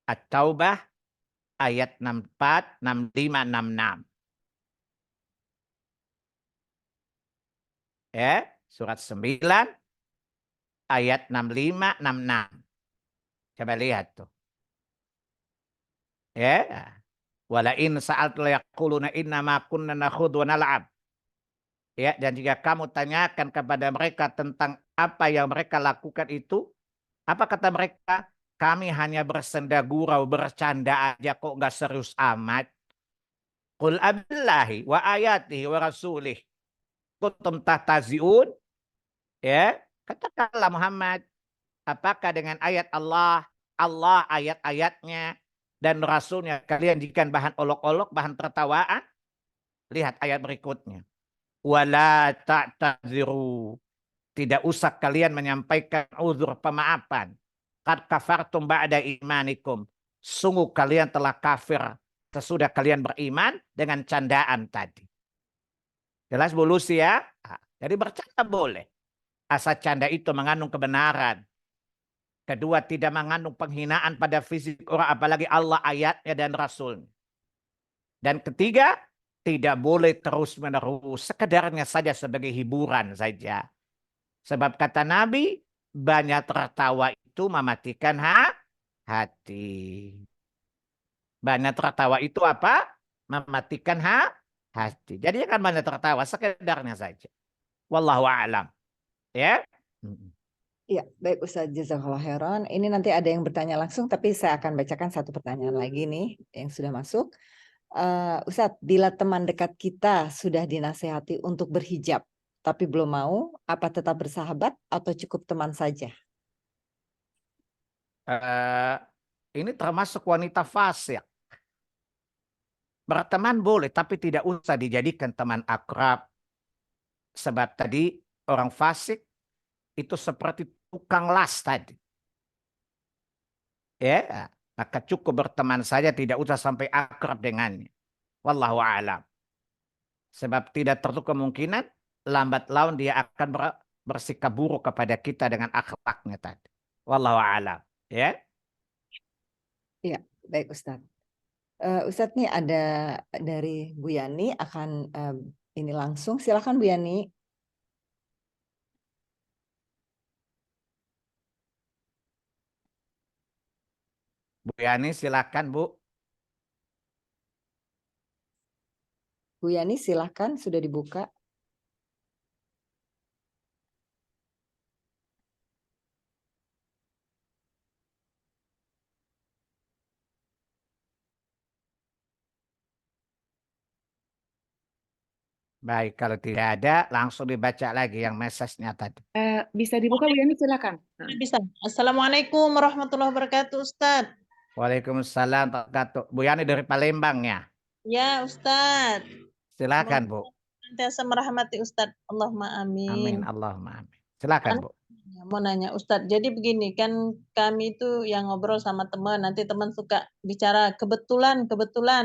At-Taubah, ayat 64, 65, 66. Ya, surat 9, ayat 65, 66. Coba lihat tuh. Ya, wala in sa'alt la yaquluna inna ma kunna nakhudhu wa nal'ab. Ya, dan jika kamu tanyakan kepada mereka tentang apa yang mereka lakukan itu, apa kata mereka? Kami hanya bersenda gurau, bercanda aja kok nggak serius amat. Qul abillahi wa ayatihi wa rasulih kuntum tahtaziun. Ya, katakanlah Muhammad, apakah dengan ayat Allah, ayat-ayatnya dan Rasulnya kalian jadikan bahan olok-olok, bahan tertawaan? Lihat ayat berikutnya. Wala ta'tadziru. Tidak usah kalian menyampaikan uzur pemaafan. Qad kafartum ba'da imanikum. Sungguh kalian telah kafir sesudah kalian beriman dengan candaan tadi. Jelas Bu Lucy ya? Jadi bercanda boleh. Asal canda itu mengandung kebenaran. Kedua, tidak mengandung penghinaan pada fisik orang, apalagi Allah, ayatnya, dan Rasulnya. Dan ketiga, tidak boleh terus-menerus. Sekedarnya saja sebagai hiburan saja. Sebab kata Nabi, banyak tertawa itu mematikan hati. Banyak tertawa itu apa? Mematikan hati. Jadi kan banyak tertawa, sekedarnya saja. Wallahu a'lam. Ya. Iya, baik Ustadz, jazakallah khairan. Ini nanti ada yang bertanya langsung, tapi saya akan bacakan satu pertanyaan lagi nih yang sudah masuk. Ustadz, bila teman dekat kita sudah dinasehati untuk berhijab, tapi belum mau, apa tetap bersahabat atau cukup teman saja? Eh, ini termasuk wanita fasik. Berteman boleh, tapi tidak usah dijadikan teman akrab. Sebab tadi orang fasik itu seperti tukang las tadi. Ya, maka cukup berteman saja, tidak usah sampai akrab dengannya. Wallahu a'lam. Sebab tidak tertutup kemungkinan lambat laun dia akan bersikap buruk kepada kita dengan akhlaknya tadi. Wallahu a'lam. Ya. Iya, baik Ustadz. Ustadz nih ada dari Bu Yani akan ini langsung. Silakan Bu Yani. Bu Yani silakan Bu. Bu Yani silakan, sudah dibuka. Baik, kalau tidak ada langsung dibaca lagi yang message-nya tadi. Bisa dibuka Bu Yani, silakan. Bisa. Assalamualaikum warahmatullahi wabarakatuh, Ustadz. Waalaikumsalam warahmatullahi wabarakatuh. Bu Yani dari Palembang ya. Ya, Ustadz. Silakan Bu. Senantiasa merahmati Ustadz. Allahumma Amin. amin. Allahumma amin. Silakan Bu. Mau nanya Ustadz, jadi begini kan kami itu yang ngobrol sama teman, nanti teman suka bicara kebetulan.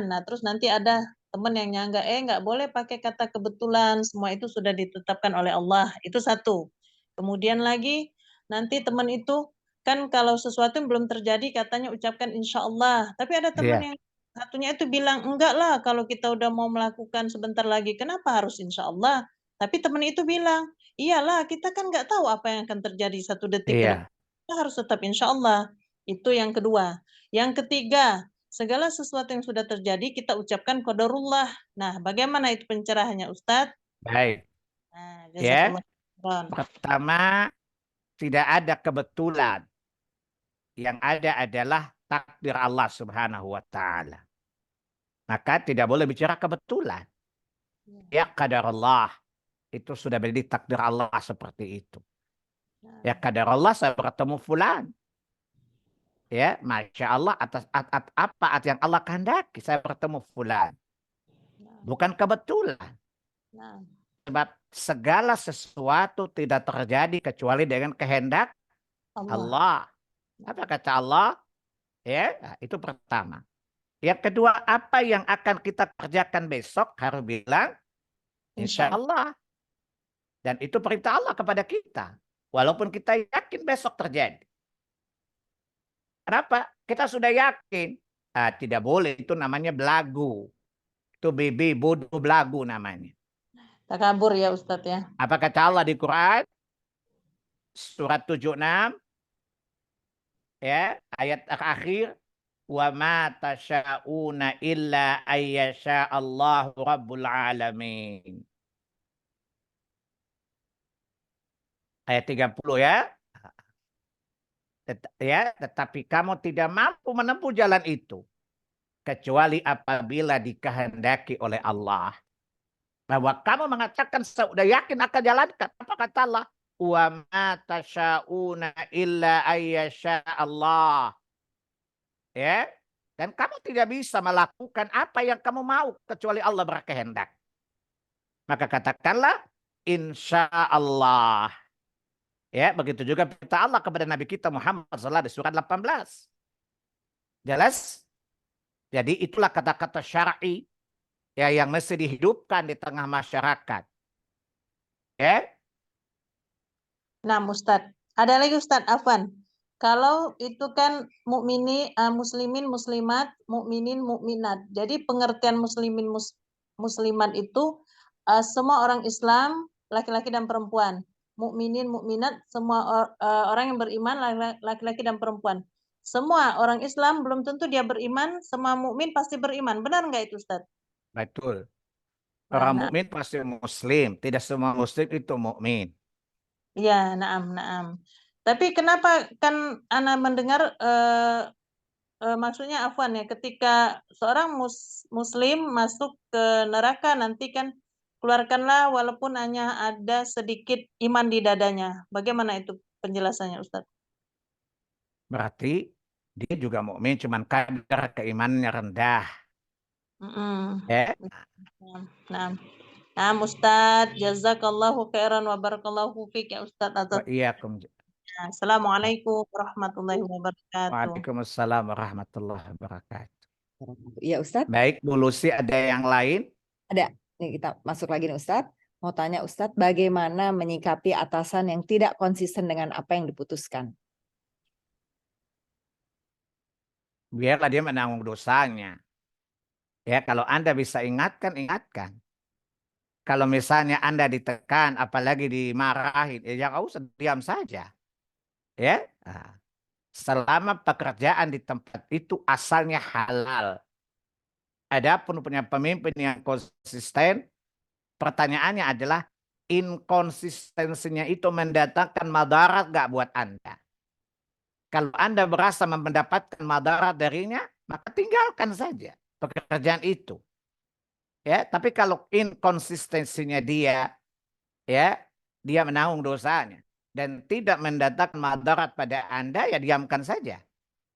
Nah terus nanti ada teman yang nyangga, nggak boleh pakai kata kebetulan, semua itu sudah ditetapkan oleh Allah. Itu satu. Kemudian lagi nanti teman itu kan kalau sesuatu yang belum terjadi katanya ucapkan insya Allah. Tapi ada teman Iya. yang satunya itu bilang enggak lah kalau kita udah mau melakukan sebentar lagi, kenapa harus insya Allah? Tapi teman itu bilang, iyalah, kita kan nggak tahu apa yang akan terjadi satu detik ke depan. Iya. Kita harus tetap insya Allah. Itu yang kedua. Yang ketiga, segala sesuatu yang sudah terjadi kita ucapkan qadarullah. Nah, bagaimana itu pencerahannya, Ustadz? Baik. Nah, Ya. jazakallah khairan. Pertama, tidak ada kebetulan. Yang ada adalah takdir Allah Subhanahu wa taala. Maka tidak boleh bicara kebetulan. Ya qadar Allah. Itu sudah menjadi takdir Allah seperti itu. Ya qadar Allah saya bertemu fulan. Ya, Masya Allah atas apa yang Allah kehendaki saya bertemu fulan. Bukan kebetulan. Sebab segala sesuatu tidak terjadi kecuali dengan kehendak Allah. Apa kata Allah? Ya, itu pertama. Yang kedua, apa yang akan kita kerjakan besok harus bilang insya Allah. Dan itu perintah Allah kepada kita. Walaupun kita yakin besok terjadi. Kenapa? Kita sudah yakin. Tidak boleh, itu namanya belagu. Itu bodoh belagu namanya. Takabur ya Ustadz ya. Apa kata Allah di Quran? Surat 76. Ya, ayat akhir. Wa ma tasha'una illa ayyasha Allahu Rabbul Alamin. Ayat 30 ya. Tetapi kamu tidak mampu menempuh jalan itu kecuali apabila dikehendaki oleh Allah. Bahwa kamu mengatakan sudah yakin akan jalankan. Apa kata Allah? Wa ma tasha'una illa ayyasha Allah. Ya. Dan kamu tidak bisa melakukan apa yang kamu mau kecuali Allah berkehendak. Maka katakanlah insya Allah. Ya, begitu juga perintah Allah kepada Nabi kita Muhammad SAW di surat 18. Jelas? Jadi itulah kata-kata syar'i ya yang mesti dihidupkan di tengah masyarakat. Ya. Nah, Ustadz, ada lagi Ustadz Afwan. Kalau itu kan muslimin muslimat, mukminin mukminat. Jadi pengertian muslimin muslimat itu semua orang Islam, laki-laki dan perempuan. Mukminin mukminat, semua orang yang beriman, laki-laki dan perempuan. Semua orang Islam belum tentu dia beriman, semua mukmin pasti beriman. Benar nggak itu, Ustadz? Betul. Orang mukmin pasti muslim, tidak semua muslim itu mukmin. Ya, naam. Tapi kenapa kan Ana mendengar maksudnya afwan ya, ketika seorang muslim masuk ke neraka nanti kan keluarkanlah walaupun hanya ada sedikit iman di dadanya. Bagaimana itu penjelasannya Ustadz? Berarti dia juga mukmin, cuman kadar keimanannya rendah. Mm-mm. Ya. Nah, nah Ustadz, jazakallahu khairan wa barakallahu fiik ya Ustadz Wa atas. iyyakum. Assalamualaikum warahmatullahi wabarakatuh. Waalaikumsalam warahmatullahi wabarakatuh. Iya Ustadz, Baik, Bu Lucy, ada yang lain? ada. Nih kita masuk lagi nih Ustadz. Mau tanya Ustadz, bagaimana menyikapi atasan yang tidak konsisten dengan apa yang diputuskan? Biarlah dia menanggung dosanya. Ya, kalau Anda bisa ingatkan, ingatkan. Kalau misalnya Anda ditekan, apalagi dimarahin, ya jangan usah, diam saja. Ya, nah, selama pekerjaan di tempat itu asalnya halal. Adapun punya pemimpin yang konsisten, pertanyaannya adalah inkonsistensinya itu mendatangkan madarat gak buat Anda? Kalau Anda merasa mendapatkan madarat darinya, maka tinggalkan saja pekerjaan itu. Ya, tapi kalau inkonsistensinya dia, ya, dia menanggung dosanya dan tidak mendatangkan madarat pada Anda, ya diamkan saja.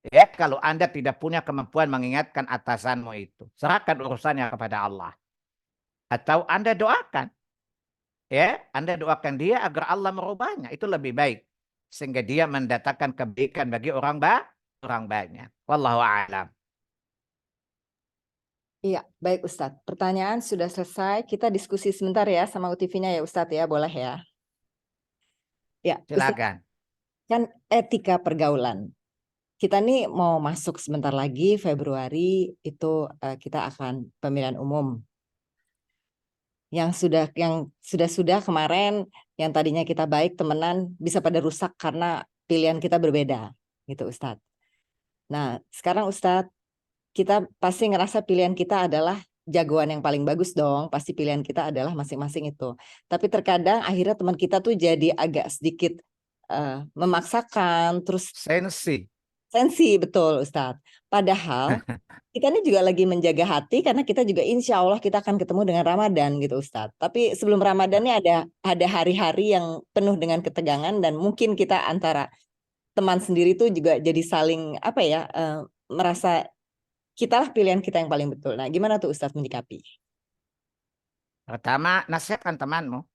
Ya, kalau Anda tidak punya kemampuan mengingatkan atasanmu itu, serahkan urusannya kepada Allah. Atau Anda doakan. Ya, Anda doakan dia agar Allah merubahnya, itu lebih baik. Sehingga dia mendatangkan kebaikan bagi orang banyak. Wallahu a'lam. Iya, baik Ustadz. Pertanyaan sudah selesai. Kita diskusi sebentar ya sama UTV-nya ya Ustadz ya, boleh ya? Ya, Ustadz, Silakan. kan etika pergaulan. Kita nih mau masuk sebentar lagi Februari itu kita akan pemilihan umum. Yang sudah kemarin yang tadinya kita baik temenan bisa pada rusak karena pilihan kita berbeda gitu Ustadz. Nah, sekarang Ustadz, kita pasti ngerasa pilihan kita adalah jagoan yang paling bagus dong. Pasti pilihan kita adalah masing-masing itu. Tapi terkadang akhirnya teman kita tuh jadi agak sedikit memaksakan, terus sensi, betul Ustadz. Padahal kita ini juga lagi menjaga hati karena kita juga insya Allah kita akan ketemu dengan Ramadan gitu Ustadz. Tapi sebelum Ramadan ini ada hari-hari yang penuh dengan ketegangan dan mungkin kita antara teman sendiri tuh juga jadi saling merasa kitalah pilihan kita yang paling betul. Nah, gimana tuh Ustadz menyikapi? Pertama, nasihatkan temanmu.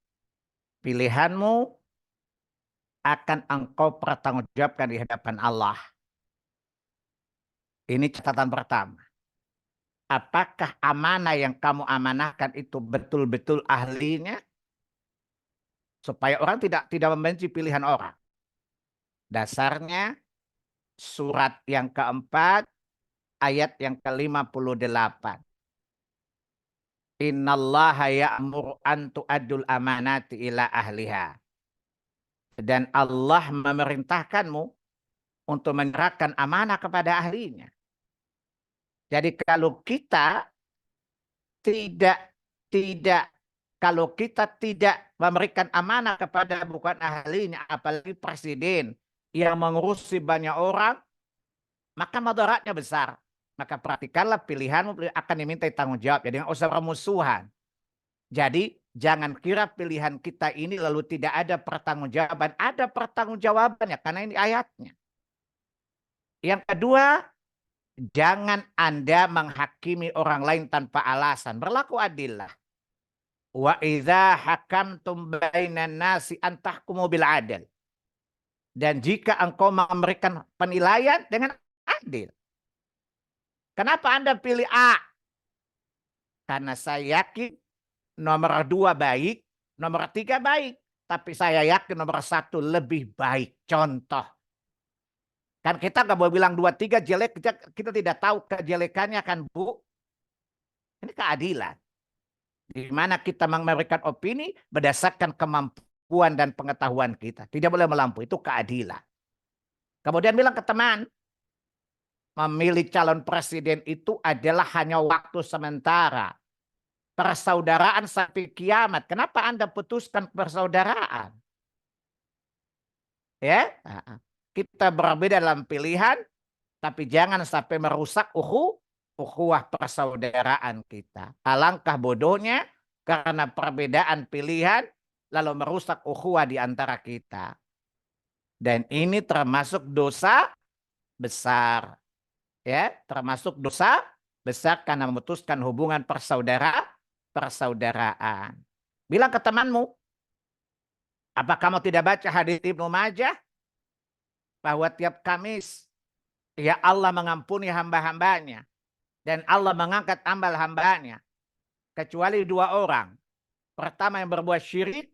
Pilihanmu akan engkau pertanggungjawabkan di hadapan Allah. Ini catatan pertama. Apakah amanah yang kamu amanahkan itu betul-betul ahlinya? Supaya orang tidak membenci pilihan orang. Dasarnya surat yang keempat, ayat yang ke-58. Innallaha ya'muru an tu'addul amanati ila ahliha. Dan Allah memerintahkanmu untuk menyerahkan amanah kepada ahlinya. Jadi kalau kita tidak memberikan amanah kepada bukan ahlinya, apalagi presiden yang mengurusi banyak orang, maka madaratnya besar. Maka perhatikanlah pilihanmu akan dimintai tanggung jawab. Jadi nggak usah permusuhan. Jadi jangan kira pilihan kita ini lalu tidak ada pertanggungjawaban. Ada pertanggungjawabannya karena ini ayatnya. Yang kedua, jangan Anda menghakimi orang lain tanpa alasan. Berlaku adillah. Wa idza hakamtum bainan nasi an tahkumu bil adl. Dan jika engkau memberikan penilaian dengan adil. Kenapa Anda pilih A? Karena saya yakin nomor 2 baik, nomor 3 baik. Tapi saya yakin nomor 1 lebih baik. Contoh. Kan kita nggak boleh bilang 2, 3 jelek, kita tidak tahu kejelekannya kan Bu. Ini keadilan. Di mana kita memberikan opini berdasarkan kemampuan dan pengetahuan kita. Tidak boleh melampaui, itu keadilan. Kemudian bilang ke teman, memilih calon presiden itu adalah hanya waktu sementara. Persaudaraan sampai kiamat. Kenapa Anda putuskan persaudaraan? Ya, kita berbeda dalam pilihan, tapi jangan sampai merusak ukhuwah persaudaraan kita. Alangkah bodohnya karena perbedaan pilihan lalu merusak ukhuwah di antara kita. Dan ini termasuk dosa besar. Ya, termasuk dosa besar karena memutuskan hubungan persaudaraan. Bilang ke temanmu, apa kamu tidak baca hadits Ibnu Majah bahwa tiap Kamis ya Allah mengampuni hamba-hambanya dan Allah mengangkat amal hambanya kecuali 2 orang. Pertama yang berbuat syirik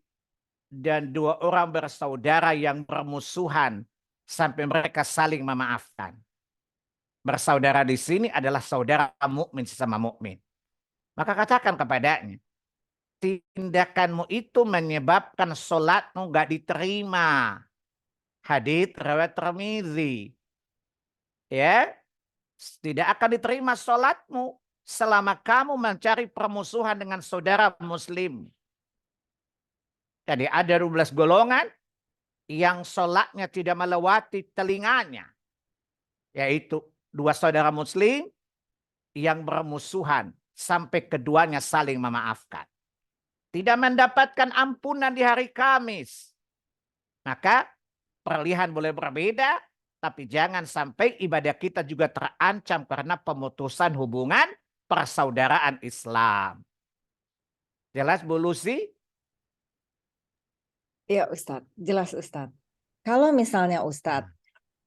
dan 2 orang bersaudara yang bermusuhan sampai mereka saling memaafkan. Bersaudara di sini adalah saudara mukmin sesama mukmin. Maka katakan kepadanya, tindakanmu itu menyebabkan sholatmu gak diterima. Hadits riwayat Tirmizi. Ya, tidak akan diterima sholatmu selama kamu mencari permusuhan dengan saudara muslim. Jadi ada 12 golongan yang sholatnya tidak melewati telinganya. Yaitu 2 saudara muslim yang bermusuhan sampai keduanya saling memaafkan. Tidak mendapatkan ampunan di hari Kamis. Maka perlihan boleh berbeda, tapi jangan sampai ibadah kita juga terancam karena pemutusan hubungan persaudaraan Islam. Jelas Bu Lucy? Iya Ustadz, jelas Ustadz. Kalau misalnya Ustadz,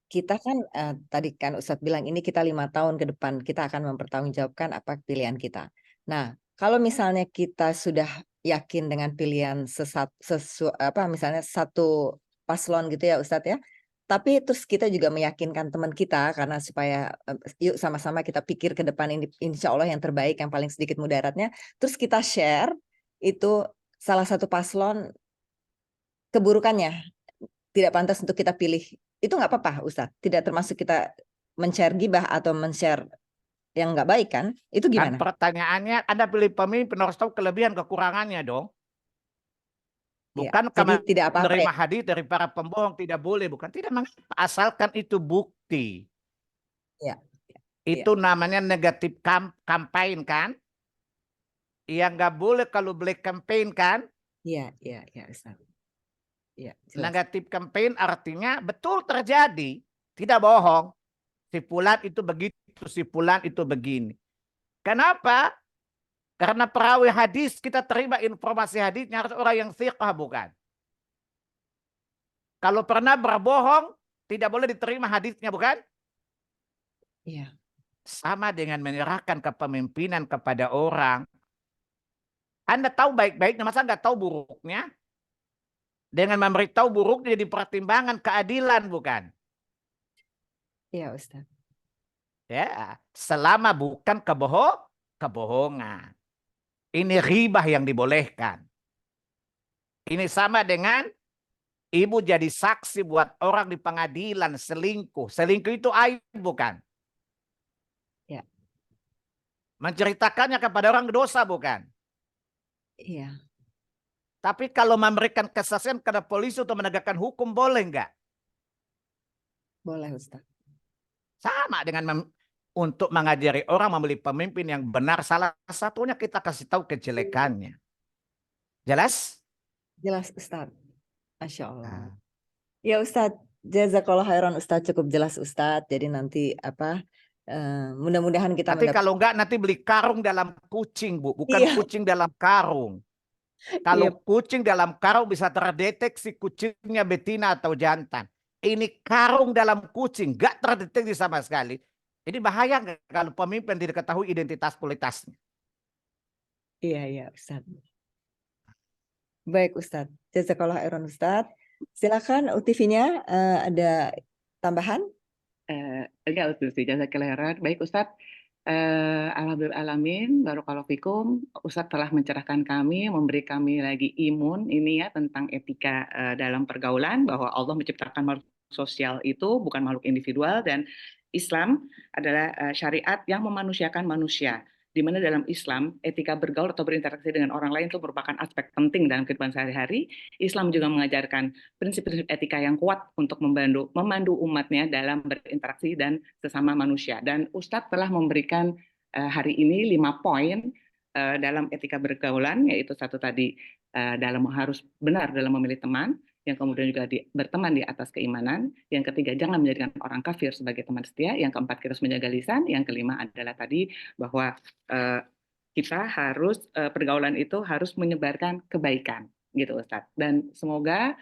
kita kan tadi kan Ustadz bilang ini kita 5 tahun ke depan kita akan mempertanggungjawabkan apa pilihan kita. Nah, kalau misalnya kita sudah yakin dengan pilihan misalnya satu paslon gitu ya Ustadz ya. Tapi terus kita juga meyakinkan teman kita karena supaya yuk sama-sama kita pikir ke depan ini insya Allah yang terbaik, yang paling sedikit mudaratnya. Terus kita share itu salah satu paslon keburukannya tidak pantas untuk kita pilih. Itu nggak apa-apa Ustadz. Tidak termasuk kita men-share gibah atau men-share yang nggak baik kan? Itu Kan gimana? pertanyaannya, Anda pilih pemimpin harus tahu kelebihan kekurangannya dong. Ya, Bukan jadi karena tidak apa-apa menerima ya. hadis dari para pembohong tidak boleh, bukan. Tidak mengapa, asalkan itu bukti. Ya. Itu namanya negatif campaign kan? Yang nggak boleh kalau black campaign kan? Iya, Ustaz. Ya, jelas. Negatif campaign artinya betul terjadi, tidak bohong. Si fulan itu begitu, si fulan itu begini. Kenapa? Karena perawi hadis kita terima informasi hadisnya harus orang yang thiqah bukan? Kalau pernah berbohong tidak boleh diterima hadisnya bukan? Iya. Sama dengan menyerahkan kepemimpinan kepada orang. Anda tahu baik-baiknya, masa nggak tahu buruknya? Dengan memberitahu buruknya jadi pertimbangan keadilan bukan? Iya Ustaz. Ya, selama bukan kebohongan. Ini ribah yang dibolehkan. Ini sama dengan ibu jadi saksi buat orang di pengadilan selingkuh. Selingkuh itu aib bukan? Ya. Menceritakannya kepada orang dosa bukan? Iya. Tapi kalau memberikan kesaksian kepada polisi untuk menegakkan hukum boleh enggak? Boleh Ustaz. Sama dengan untuk mengajari orang memilih pemimpin yang benar. Salah satunya kita kasih tahu kejelekannya. Jelas? Jelas Ustaz. Masya Allah. Nah. Ya Ustaz, jazakallah khairan Ustaz, cukup jelas Ustaz. Jadi nanti mudah-mudahan kita Nanti kalau enggak nanti beli karung dalam kucing Bu. Bukan Iya. kucing dalam karung. Kalau Iya. kucing dalam karung bisa terdeteksi kucingnya betina atau jantan. Ini karung dalam kucing. Enggak terdeteksi sama sekali. Ini bahaya nggak kalau pemimpin tidak ketahui identitas kualitasnya. Iya Ustaz. Baik Ustaz, jazakallah khairan Ustaz. Silakan UTV-nya ada tambahan? Enggak Ustaz, jazakallahu khairan. Baik Ustaz, alhamdulillahalamin, barakallahu fikum. Ustaz telah mencerahkan kami, memberi kami lagi imun ini ya tentang etika dalam pergaulan, bahwa Allah menciptakan makhluk sosial itu bukan makhluk individual, dan Islam adalah syariat yang memanusiakan manusia. di mana dalam Islam etika bergaul atau berinteraksi dengan orang lain itu merupakan aspek penting dalam kehidupan sehari-hari. Islam juga mengajarkan prinsip-prinsip etika yang kuat untuk memandu umatnya dalam berinteraksi dan sesama manusia. Dan Ustadz telah memberikan hari ini 5 poin dalam etika bergaulan, yaitu satu tadi harus benar dalam memilih teman, yang kemudian juga berteman di atas keimanan, yang ketiga jangan menjadikan orang kafir sebagai teman setia, yang keempat kita harus menjaga lisan, yang kelima adalah tadi bahwa kita harus pergaulan itu harus menyebarkan kebaikan, gitu Ustadz. Dan semoga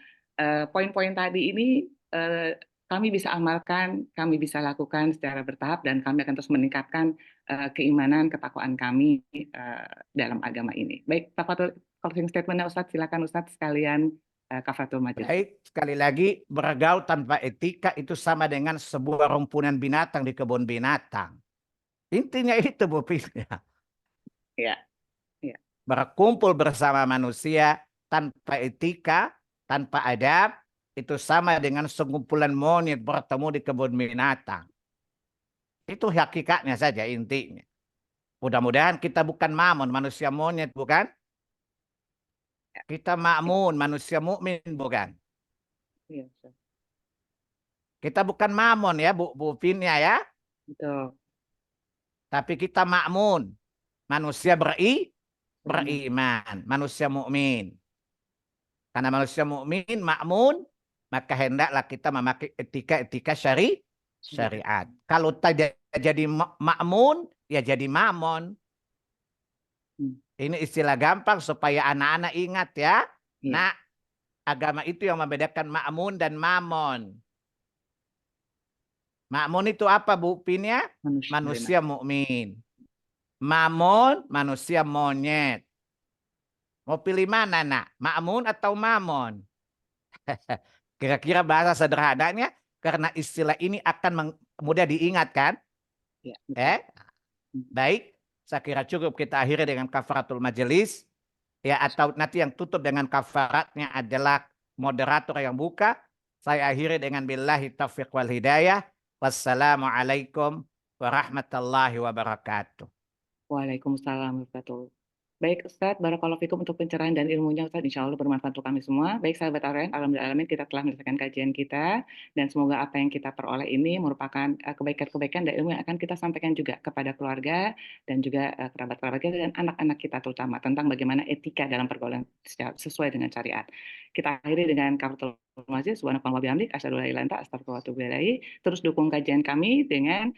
poin-poin tadi ini kami bisa amalkan, kami bisa lakukan secara bertahap, dan kami akan terus meningkatkan keimanan, ketakwaan kami dalam agama ini. Baik, closing statement-nya Ustadz, silakan Ustadz sekalian kafaratul majelis. Baik, sekali lagi bergaul tanpa etika itu sama dengan sebuah rumpunan binatang di kebun binatang. Intinya itu Bu Pina. Ya. Berkumpul bersama manusia tanpa etika, tanpa adab, itu sama dengan sekumpulan monyet bertemu di kebun binatang. Itu hakikatnya saja intinya. Mudah-mudahan kita bukan mamun, manusia monyet bukan? Kita makmun, manusia mukmin bukan? Iya, Kita bukan mamun ya Bu Pinya ya. betul. Tapi kita makmun, manusia beriman, manusia mukmin. Karena manusia mukmin makmun, maka hendaklah kita memakai etika-etika syariat. Kalau tidak jadi makmun, ya jadi mamon. Ini istilah gampang supaya anak-anak ingat ya. Nah, agama itu yang membedakan makmun dan mamon. Makmun itu apa Bu Pinya? Manusia mukmin. Mamon, manusia monyet. Mau pilih mana nak? Makmun atau mamon? Kira-kira bahasa sederhananya, karena istilah ini akan mudah diingat kan? Ya, Baik, saya kira cukup kita akhiri dengan kafaratul majelis. Ya, atau nanti yang tutup dengan kafaratnya adalah moderator yang buka. Saya akhiri dengan billahi taufiq wal hidayah. Wassalamualaikum warahmatullahi wabarakatuh. Waalaikumsalam warahmatullahi wabarakatuh. Baik Ustadz, barakallahu fikum untuk pencerahan dan ilmunya Ustadz, insya Allah bermanfaat untuk kami semua. Baik sahabat Arayan, alhamdulillah kita telah menyelesaikan kajian kita, dan semoga apa yang kita peroleh ini merupakan kebaikan-kebaikan dan ilmu yang akan kita sampaikan juga kepada keluarga dan juga kerabat-kerabat kita dan anak-anak kita terutama tentang bagaimana etika dalam pergaulan sesuai dengan syariat. Kita akhiri dengan kafaratul majelis, subhanallahi wa bihamdihi, asyhadu an la ilaha illa anta, astaghfiruka wa atubu ilaik. Terus dukung kajian kami dengan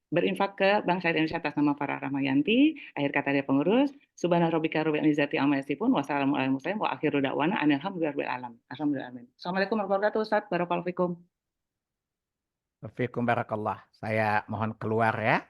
berinfak ke Bank Syariah Indonesia atas nama Farah Rahmayanti. Akhir kata dari pengurus, subhana rabbika rabbil izzati amma yasifun, wa salamun alal mursalin, wa akhiru da'wana alhamdulillahi rabbil alamin. Assalamualaikum warahmatullahi wabarakatuh Ustaz. Barakallahu fikum. Fikum barakallah. Saya mohon keluar ya.